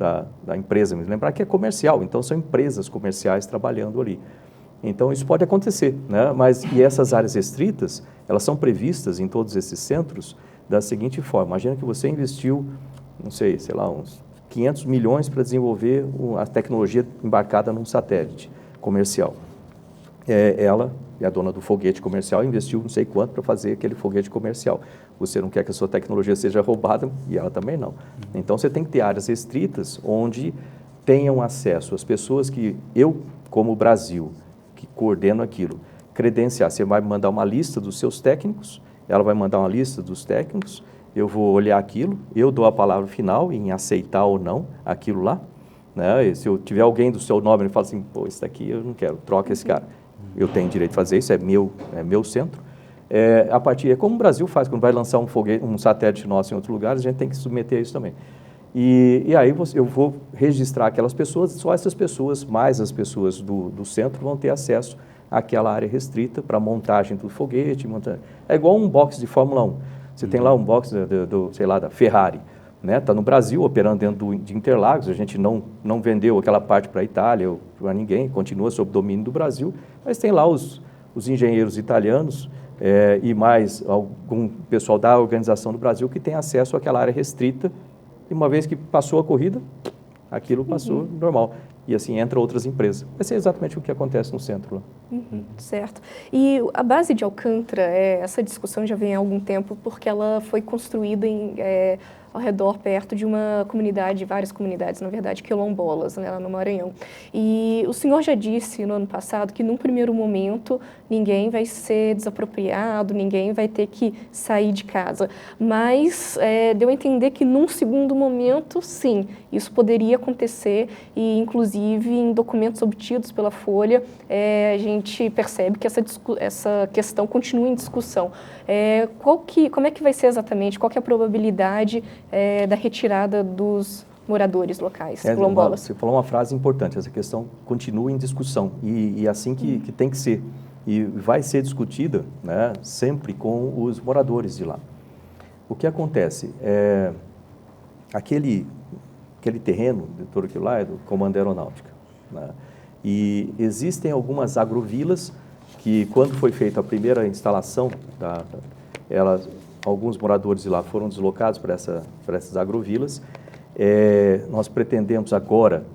da empresa. Lembrar que é comercial, então são empresas comerciais trabalhando ali. Então isso pode acontecer, né? E essas áreas restritas, elas são previstas em todos esses centros da seguinte forma: imagina que você investiu, não sei lá, uns 500 milhões para desenvolver a tecnologia embarcada num satélite comercial. Ela, a dona do foguete comercial, investiu não sei quanto para fazer aquele foguete comercial. Você não quer que a sua tecnologia seja roubada e ela também não. Então, você tem que ter áreas restritas onde tenham acesso as pessoas que como Brasil, que coordeno aquilo, credenciar. Você vai mandar uma lista dos seus técnicos, ela vai mandar uma lista dos técnicos, eu vou olhar aquilo, eu dou a palavra final em aceitar ou não aquilo lá, né? E se eu tiver alguém do seu nome e fala assim, pô, esse daqui eu não quero, troca esse cara. Eu tenho direito de fazer isso, é meu centro. A partir como o Brasil faz, quando vai lançar um satélite nosso em outro lugar, a gente tem que submeter a isso também. E aí eu vou registrar aquelas pessoas, só essas pessoas, mais as pessoas do centro, vão ter acesso àquela área restrita para montagem do foguete. É igual um box de Fórmula 1. Você tem lá um box da Ferrari, né? Está no Brasil, operando dentro de Interlagos, a gente não vendeu aquela parte para a Itália ou para ninguém, continua sob domínio do Brasil, mas tem lá os engenheiros italianos e mais algum pessoal da organização do Brasil que tem acesso àquela área restrita, e uma vez que passou a corrida, aquilo passou normal. E assim entra outras empresas. Vai ser exatamente o que acontece no centro lá. Certo. E a base de Alcântara, essa discussão já vem há algum tempo, porque ela foi construída ao redor, perto de uma comunidade, várias comunidades, na verdade, quilombolas, né, lá no Maranhão. E o senhor já disse no ano passado que, num primeiro momento, ninguém vai ser desapropriado, ninguém vai ter que sair de casa. Mas deu a entender que, num segundo momento, sim, isso poderia acontecer e, inclusive, em documentos obtidos pela Folha, a gente percebe que essa questão continua em discussão. Como é que vai ser exatamente? Qual que é a probabilidade da retirada dos moradores locais, quilombolas? Você falou uma frase importante, essa questão continua em discussão e assim que tem que ser. E vai ser discutida, né, sempre com os moradores de lá. O que acontece? Aquele terreno de tudo aquilo lá é do Comando Aeronáutica, né? E existem algumas agrovilas que, quando foi feita a primeira instalação, alguns moradores de lá foram deslocados para essas agrovilas. Nós pretendemos agora,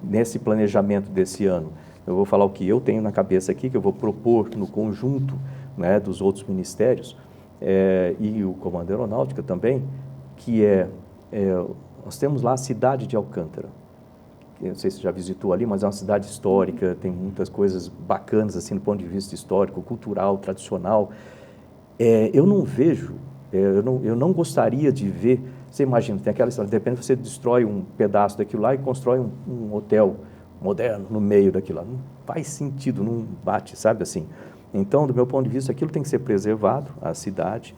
nesse planejamento desse ano, eu vou falar o que eu tenho na cabeça aqui, que eu vou propor no conjunto, né, dos outros ministérios, e o Comando Aeronáutica também, que nós temos lá a cidade de Alcântara. Eu não sei se você já visitou ali, mas é uma cidade histórica, tem muitas coisas bacanas, assim, do ponto de vista histórico, cultural, tradicional. Eu não vejo, eu não gostaria de ver Você imagina, tem aquela história, de repente você destrói um pedaço daquilo lá e constrói um hotel moderno no meio daquilo lá. Não faz sentido, não bate, sabe assim? Então, do meu ponto de vista, aquilo tem que ser preservado, a cidade,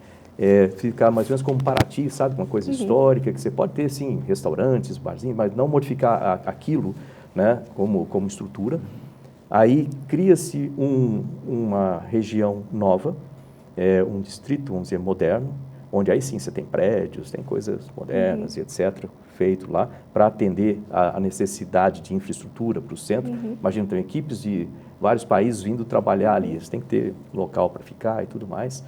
ficar mais ou menos como Paraty, sabe? Uma coisa histórica, que você pode ter, sim, restaurantes, barzinhos, mas não modificar aquilo, né, como estrutura. Aí cria-se uma região nova, um distrito, vamos dizer, moderno, onde aí sim você tem prédios, tem coisas modernas e etc., feito lá, para atender a necessidade de infraestrutura para o centro. Imagina, tem equipes de vários países vindo trabalhar ali, eles têm que ter local para ficar e tudo mais.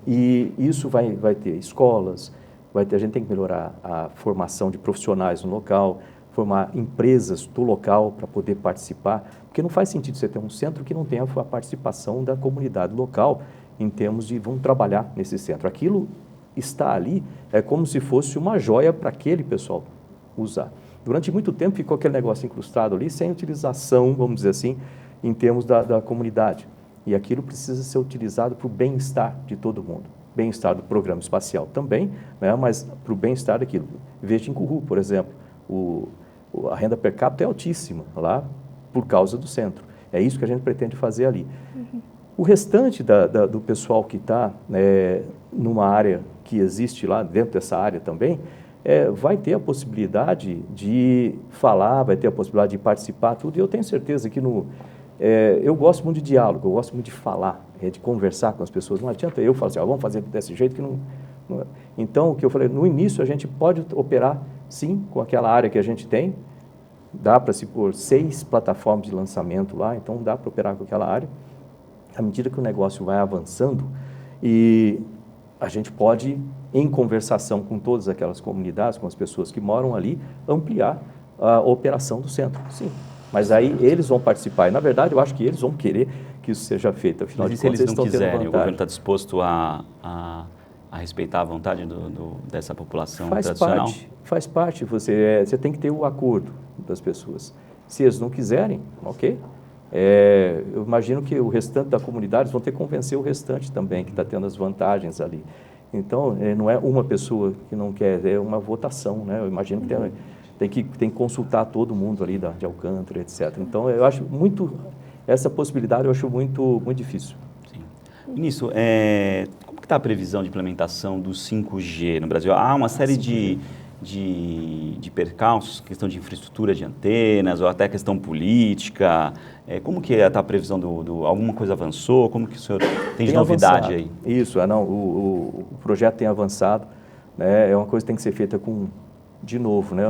E isso vai ter escolas, a gente tem que melhorar a formação de profissionais no local, formar empresas do local para poder participar, porque não faz sentido você ter um centro que não tenha a participação da comunidade local em termos de vamos trabalhar nesse centro. Aquilo está ali, é como se fosse uma joia para aquele pessoal usar. Durante muito tempo ficou aquele negócio incrustado ali, sem utilização, vamos dizer assim, em termos da comunidade. E aquilo precisa ser utilizado para o bem-estar de todo mundo. Bem-estar do programa espacial também, né, mas para o bem-estar daquilo. Veja em Curu, por exemplo, a renda per capita é altíssima lá por causa do centro. É isso que a gente pretende fazer ali. O restante do pessoal que está numa área que existe lá, dentro dessa área também, vai ter a possibilidade de falar, vai ter a possibilidade de participar, tudo. E eu tenho certeza que eu gosto muito de diálogo, eu gosto muito de falar, de conversar com as pessoas. Não adianta eu falar assim, vamos fazer desse jeito que não... Então, o que eu falei, no início a gente pode operar, sim, com aquela área que a gente tem, dá para se pôr 6 plataformas de lançamento lá, então dá para operar com aquela área. À medida que o negócio vai avançando, e a gente pode, em conversação com todas aquelas comunidades, com as pessoas que moram ali, ampliar a operação do centro, sim. Mas aí eles vão participar, e na verdade eu acho que eles vão querer que isso seja feito, afinal de contas eles estão tendo vantagem. O governo está disposto a respeitar a vontade dessa população tradicional? Faz parte, você tem que ter o acordo das pessoas. Se eles não quiserem, ok? Eu imagino que o restante da comunidade vão ter que convencer o restante também, que está tendo as vantagens ali. Então, não é uma pessoa que não quer, é uma votação, né? Eu imagino que tem que consultar todo mundo ali de Alcântara, etc. Então, eu acho essa possibilidade eu acho muito, muito difícil. Sim. Ministro, como que está a previsão de implementação do 5G no Brasil? Há uma série de percalços, questão de infraestrutura de antenas, ou até questão política. Como que está a previsão alguma coisa avançou? Como que o senhor tem de novidade aí? Isso, o projeto tem avançado, né? É uma coisa que tem que ser feita de novo, né?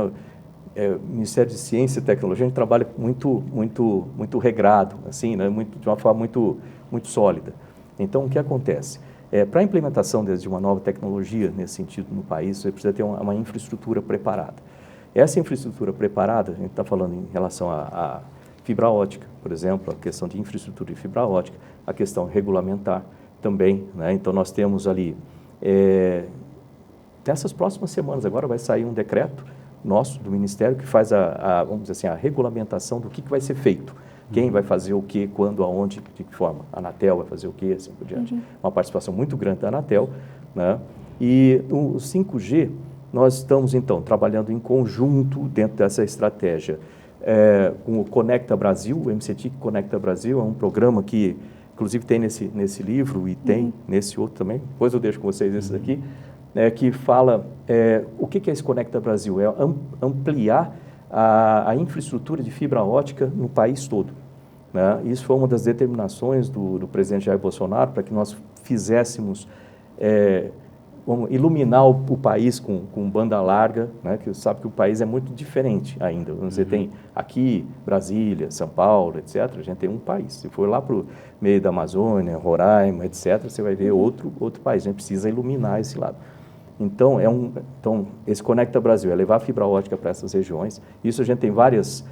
O Ministério de Ciência e Tecnologia, a gente trabalha muito regrado, assim, né? De uma forma muito sólida. Então, o que acontece? Para a implementação de uma nova tecnologia nesse sentido no país, você precisa ter uma infraestrutura preparada. Essa infraestrutura preparada, a gente está falando em relação à fibra ótica, por exemplo, a questão de infraestrutura de fibra ótica, a questão regulamentar também, né? Então, nós temos ali, nessas próximas semanas, agora vai sair um decreto nosso, do Ministério, que faz vamos dizer assim, a regulamentação do que vai ser feito. Quem vai fazer o quê, quando, aonde, de que forma. A Anatel vai fazer o quê, assim por diante. Uma participação muito grande da Anatel, né? E o 5G, nós estamos, então, trabalhando em conjunto dentro dessa estratégia. Com o Conecta Brasil, o MCTIC Conecta Brasil, é um programa que, inclusive, tem nesse livro e tem nesse outro também. Depois eu deixo com vocês esse daqui, que fala o que é esse Conecta Brasil? É ampliar a infraestrutura de fibra ótica no país todo. Né? Isso foi uma das determinações do presidente Jair Bolsonaro para que nós fizéssemos, vamos iluminar o país com banda larga, né? Que sabe que o país é muito diferente ainda. Você tem aqui Brasília, São Paulo, etc. A gente tem um país. Se for lá para o meio da Amazônia, Roraima, etc., você vai ver outro país. A gente precisa iluminar esse lado. Então, esse Conecta Brasil é levar a fibra ótica para essas regiões. Isso a gente tem vários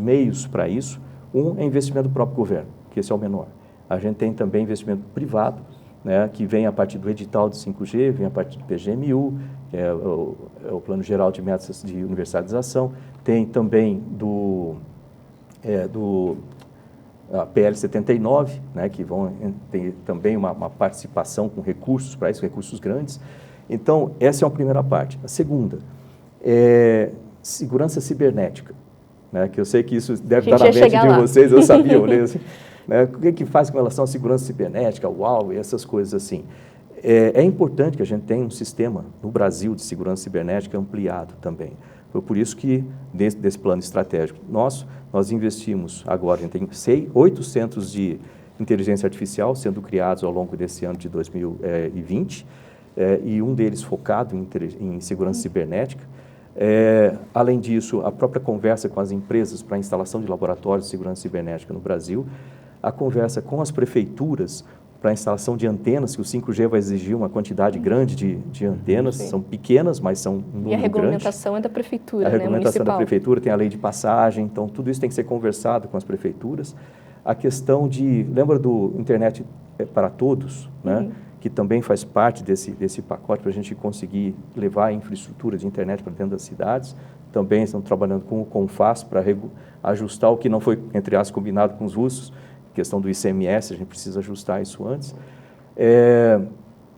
meios para isso. Um é investimento do próprio governo, que esse é o menor. A gente tem também investimento privado, né, que vem a partir do edital de 5G, vem a partir do PGMU, que é o Plano Geral de Metas de Universalização. Tem também do PL 79, né, que tem também uma participação com recursos para isso, recursos grandes. Então, essa é uma primeira parte. A segunda é segurança cibernética, né? Que eu sei que isso deve estar na mente de vocês, eu sabia, eu leio assim, né? O que faz com relação à segurança cibernética, uau, e essas coisas assim. É importante que a gente tenha um sistema no Brasil de segurança cibernética ampliado também. Foi por isso que, desse plano estratégico nosso, nós investimos agora, a gente tem 8 centros de inteligência artificial sendo criados ao longo desse ano de 2020, e um deles focado em segurança cibernética. Além disso, a própria conversa com as empresas para a instalação de laboratórios de segurança cibernética no Brasil, a conversa com as prefeituras para a instalação de antenas, que o 5G vai exigir uma quantidade grande de antenas, são pequenas, mas são um número grande. E a regulamentação é da prefeitura, né, municipal. A regulamentação da prefeitura, tem a lei de passagem, então tudo isso tem que ser conversado com as prefeituras. A questão lembra do Internet para Todos, né? Que também faz parte desse pacote para a gente conseguir levar a infraestrutura de internet para dentro das cidades. Também estão trabalhando com o CONFAS para ajustar o que não foi, entre aspas, combinado com os russos, questão do ICMS, a gente precisa ajustar isso antes.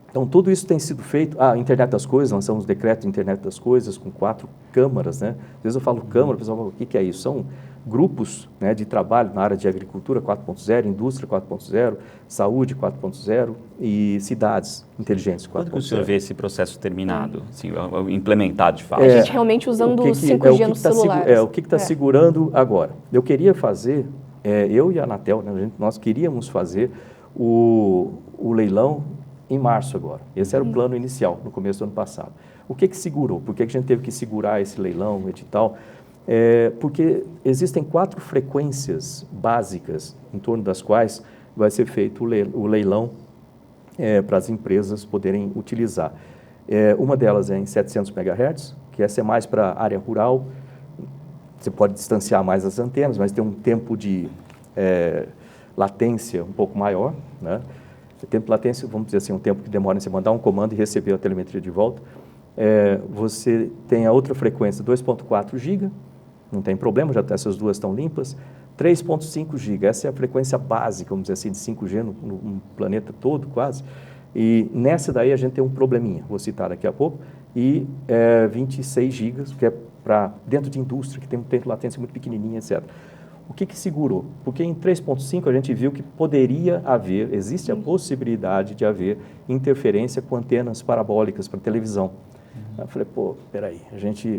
Então, tudo isso tem sido feito. Internet das Coisas, lançamos o decreto de Internet das Coisas com 4 câmaras, né? Às vezes eu falo câmara, o pessoal fala, o que é isso? São grupos, né, de trabalho na área de agricultura 4.0, indústria 4.0, saúde 4.0 e cidades inteligentes 4.0. Quando que o senhor vê esse processo terminado, assim, implementado de fato? A gente realmente usando o 5G nos celulares. O que está segurando agora? Eu queria fazer, eu e a Anatel, né, nós queríamos fazer o leilão em março agora. Esse era o plano inicial, no começo do ano passado. O que segurou? Por que a gente teve que segurar esse leilão, o edital? Porque existem 4 frequências básicas em torno das quais vai ser feito o leilão para as empresas poderem utilizar. Uma delas é em 700 MHz, que essa é mais para a área rural. Você pode distanciar mais as antenas, mas tem um tempo de latência um pouco maior, né? O tempo de latência, vamos dizer assim, um tempo que demora em você mandar um comando e receber a telemetria de volta. Você tem a outra frequência, 2.4 GB, não tem problema, já essas duas estão limpas. 3.5 GB, essa é a frequência básica, vamos dizer assim, de 5G no planeta todo, quase. E nessa daí a gente tem um probleminha, vou citar daqui a pouco, e 26 GB, que é para dentro de indústria, que tem um tempo de latência muito pequenininho, etc. O que segurou? Porque em 3.5 a gente viu que poderia haver, existe a possibilidade de haver interferência com antenas parabólicas para televisão. Eu falei, peraí,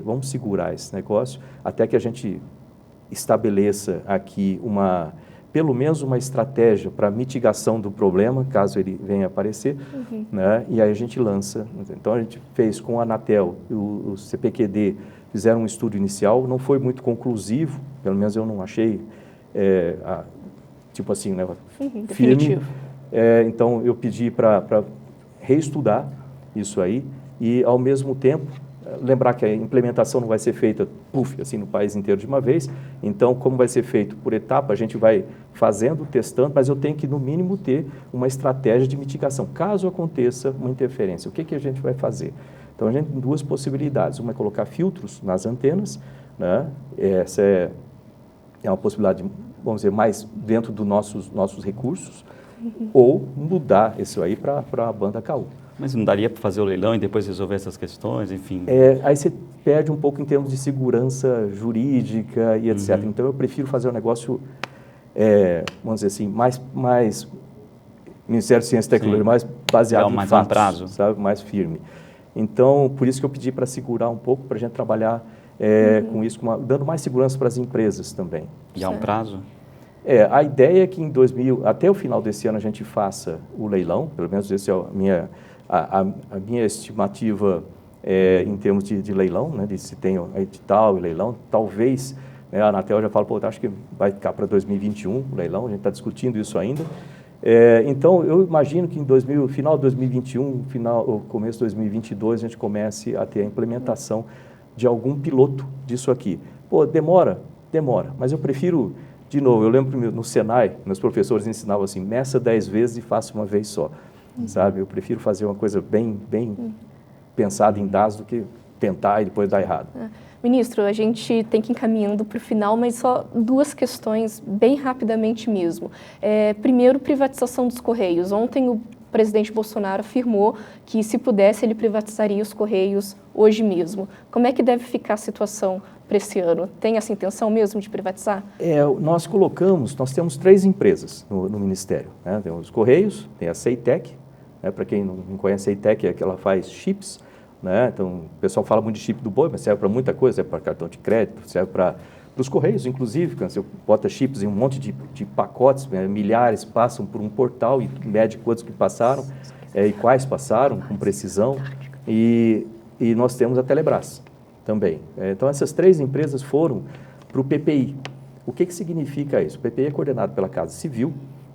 vamos segurar esse negócio até que a gente estabeleça aqui pelo menos uma estratégia para mitigação do problema, caso ele venha a aparecer, né? E aí a gente lança. Então, a gente fez com a Anatel e o CPQD, fizeram um estudo inicial, não foi muito conclusivo, pelo menos eu não achei, tipo assim, né, firme. Então, eu pedi para reestudar isso aí e, ao mesmo tempo, lembrar que a implementação não vai ser feita, assim, no país inteiro de uma vez. Então, como vai ser feito por etapa, a gente vai fazendo, testando, mas eu tenho que, no mínimo, ter uma estratégia de mitigação. Caso aconteça uma interferência, o que a gente vai fazer? Então, a gente tem 2 possibilidades. Uma é colocar filtros nas antenas, né? Essa é uma possibilidade, vamos dizer, mais dentro dos nossos recursos, ou mudar isso aí para a banda KU. Mas não daria para fazer o leilão e depois resolver essas questões, enfim? Aí você perde um pouco em termos de segurança jurídica e etc. Então, eu prefiro fazer um negócio, vamos dizer assim, mais Ministério de Ciência e Tecnologia, mais baseado em fatos, prazo, sabe? Mais firme. Então, por isso que eu pedi para segurar um pouco, para a gente trabalhar com isso, dando mais segurança para as empresas também. E há um prazo? A ideia é que até o final desse ano a gente faça o leilão, pelo menos essa é a minha estimativa em termos de leilão, né, de se tem edital e leilão. Talvez, né, a Anatel já fala, acho que vai ficar para 2021 o leilão, a gente está discutindo isso ainda. Então, eu imagino que final de 2021, ou começo de 2022, a gente comece a ter a implementação de algum piloto disso aqui. Demora, mas eu prefiro, de novo, eu lembro no Senai, meus professores ensinavam assim, meça 10 vezes e faça uma vez só, sabe? Eu prefiro fazer uma coisa bem pensada em dados do que tentar e depois dar errado. Ministro, a gente tem que ir encaminhando para o final, mas só 2 questões, bem rapidamente mesmo. Primeiro, privatização dos Correios. Ontem o presidente Bolsonaro afirmou que, se pudesse, ele privatizaria os Correios hoje mesmo. Como é que deve ficar a situação para esse ano? Tem essa intenção mesmo de privatizar? Nós temos 3 empresas no Ministério, né? Tem os Correios, tem a Ceitec, né? Para quem não conhece a Ceitec, é que ela faz chips, né? Então, o pessoal fala muito de chip do boi, mas serve para muita coisa, serve para cartão de crédito, serve para os Correios, inclusive, quando você bota chips em um monte de pacotes, milhares passam por um portal e mede quantos que passaram e quais passaram com precisão. E nós temos a Telebrás também. Então, essas 3 empresas foram para o PPI. O que significa isso? O PPI é coordenado pela Casa Civil,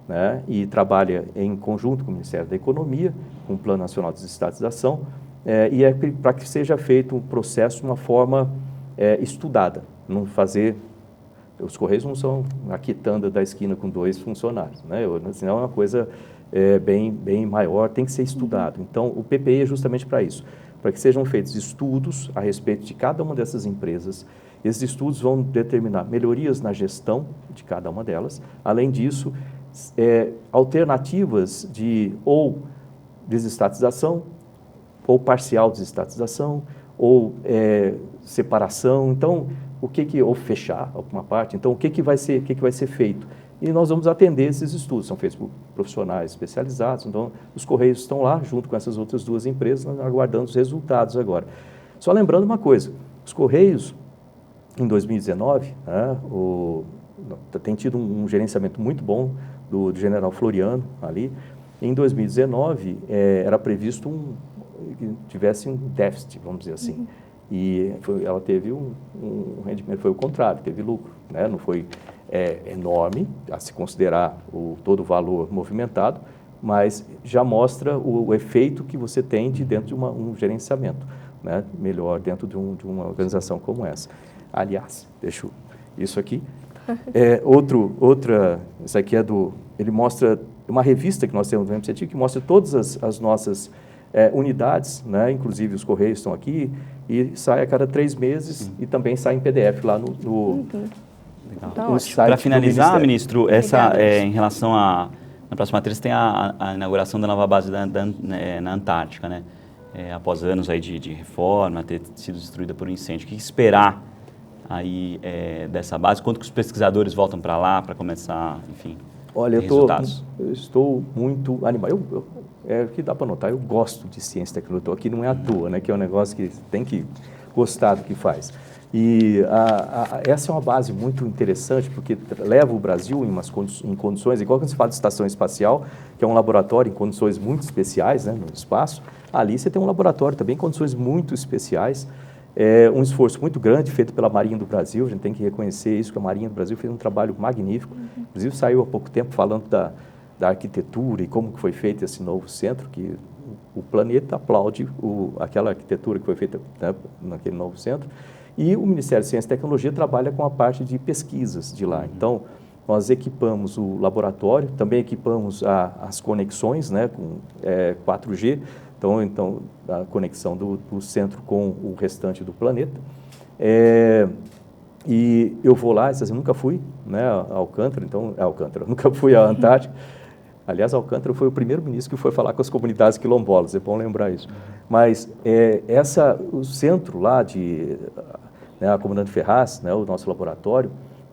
né, e trabalha em conjunto com o Ministério da Economia, com o Plano Nacional de Desestatização, e é para que seja feito um processo de uma forma estudada. Não fazer... Os Correios não são a quitanda da esquina com 2 funcionários, né? Senão é uma coisa bem maior, tem que ser estudado. Então, o PPI é justamente para isso, para que sejam feitos estudos a respeito de cada uma dessas empresas. Esses estudos vão determinar melhorias na gestão de cada uma delas. Além disso, alternativas de ou desestatização, ou parcial desestatização, ou separação. Então, ou fechar alguma parte. Então, o que vai ser feito? E nós vamos atender esses estudos. São feitos por profissionais especializados. Então, os Correios estão lá, junto com essas outras 2 empresas, aguardando os resultados agora. Só lembrando uma coisa, os Correios, em 2019, né, tem tido um gerenciamento muito bom do general Floriano ali. Em 2019, era previsto que tivesse um déficit, vamos dizer assim. E ela teve um rendimento, foi o contrário, teve lucro, né? Não foi enorme, a se considerar todo o valor movimentado, mas já mostra o efeito que você tem dentro de um gerenciamento, né? Melhor dentro de uma organização como essa. Aliás, deixa isso aqui. Isso aqui ele mostra uma revista que nós temos no MCT, que mostra todas as nossas unidades, né? Inclusive os Correios estão aqui, e sai a cada 3 meses e também sai em PDF lá no site. Para finalizar, ministro, em relação na próxima terça tem a inauguração da nova base na Antártica, né? Após anos aí de reforma, ter sido destruída por um incêndio. O que esperar aí dessa base? Quanto que os pesquisadores voltam para lá para começar, enfim, Olha, resultados? Eu estou muito animado. O que dá para notar, eu gosto de ciência e tecnologia. Aqui não é à toa, né? Que é um negócio que tem que gostar do que faz. E essa é uma base muito interessante, porque leva o Brasil em condições, igual quando se fala de estação espacial, que é um laboratório em condições muito especiais, né, no espaço. Ali você tem um laboratório também em condições muito especiais. Um esforço muito grande feito pela Marinha do Brasil, a gente tem que reconhecer isso, que a Marinha do Brasil fez um trabalho magnífico. Inclusive saiu há pouco tempo falando da arquitetura e como que foi feito esse novo centro, que o planeta aplaude aquela arquitetura que foi feita, né, naquele novo centro. E o Ministério de Ciência e Tecnologia trabalha com a parte de pesquisas de lá. Então, nós equipamos o laboratório, também equipamos as conexões, né, com 4G, então a conexão do centro com o restante do planeta. E eu vou lá, eu nunca fui, né, a Alcântara, nunca fui à Antártica. Aliás, Alcântara foi o primeiro ministro que foi falar com as comunidades quilombolas, é bom lembrar isso. Mas o centro lá né, a Comandante Ferraz, né, o nosso laboratório,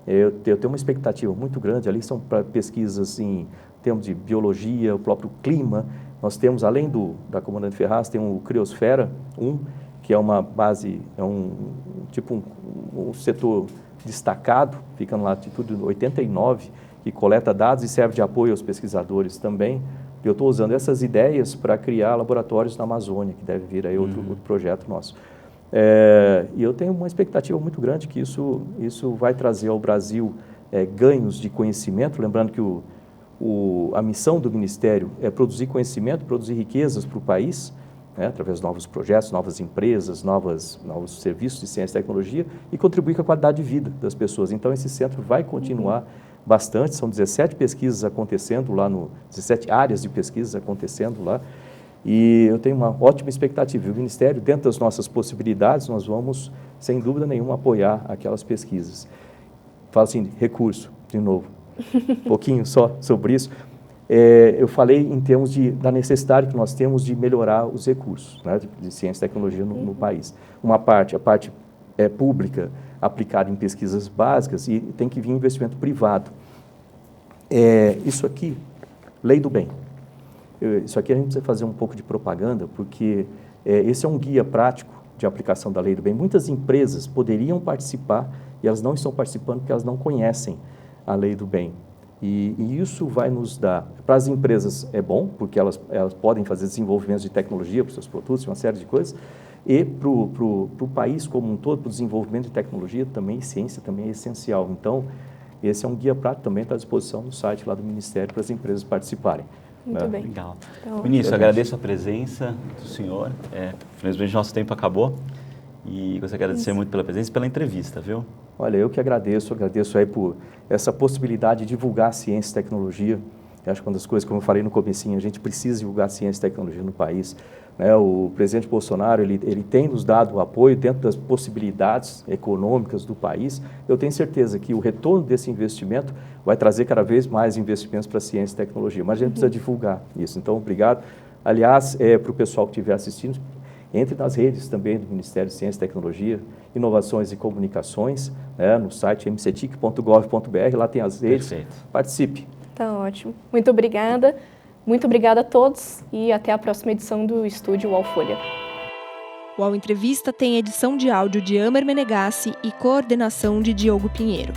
eu tenho uma expectativa muito grande. Ali são para pesquisas em termos de biologia, o próprio clima. Nós temos, além da Comandante Ferraz, tem o Criosfera 1, que é uma base, um setor destacado, fica na latitude 89, que coleta dados e serve de apoio aos pesquisadores também. Eu estou usando essas ideias para criar laboratórios na Amazônia, que deve vir aí outro projeto nosso. E eu tenho uma expectativa muito grande que isso vai trazer ao Brasil ganhos de conhecimento, lembrando que a missão do Ministério é produzir conhecimento, produzir riquezas para o país, né, através de novos projetos, novas empresas, novos serviços de ciência e tecnologia, e contribuir com a qualidade de vida das pessoas. Então, esse centro vai continuar bastante, são 17 pesquisas acontecendo lá, 17 áreas de pesquisas acontecendo lá, e eu tenho uma ótima expectativa. O Ministério, dentro das nossas possibilidades, nós vamos, sem dúvida nenhuma, apoiar aquelas pesquisas. Falo assim, recurso, de novo, um pouquinho só sobre isso. eu falei em termos da necessidade que nós temos de melhorar os recursos, né, de ciência e tecnologia no país. A parte pública aplicada em pesquisas básicas e tem que vir investimento privado. Isso aqui, lei do bem. Isso aqui a gente precisa fazer um pouco de propaganda, porque esse é um guia prático de aplicação da lei do bem. Muitas empresas poderiam participar e elas não estão participando porque elas não conhecem a lei do bem. E isso vai nos dar, para as empresas é bom, porque elas podem fazer desenvolvimentos de tecnologia para os seus produtos, uma série de coisas, e para o país como um todo, para o desenvolvimento de tecnologia também, ciência também é essencial. Então, esse é um guia prático também, está à disposição no site lá do Ministério para as empresas participarem. Muito bem. Legal. Então, Ministro, agradeço a presença do senhor. Infelizmente, nosso tempo acabou. E gostaria de agradecer muito pela presença e pela entrevista, viu? Olha, eu que agradeço aí por essa possibilidade de divulgar ciência e tecnologia. Eu acho que uma das coisas, como eu falei no comecinho, a gente precisa divulgar ciência e tecnologia no país. Né? O presidente Bolsonaro, ele tem nos dado o apoio dentro das possibilidades econômicas do país. Eu tenho certeza que o retorno desse investimento vai trazer cada vez mais investimentos para a ciência e tecnologia, mas a gente precisa divulgar isso. Então, obrigado. Aliás, para o pessoal que estiver assistindo, entre nas redes também do Ministério de Ciência e Tecnologia, Inovações e Comunicações, né, no site mcetic.gov.br, lá tem as redes. Perfeito. Tá Participe. ótimo. Muito obrigada. Muito obrigada a todos e até a próxima edição do Estúdio UOL Folha. O UOL Entrevista tem edição de áudio de Amer Menegassi e coordenação de Diogo Pinheiro.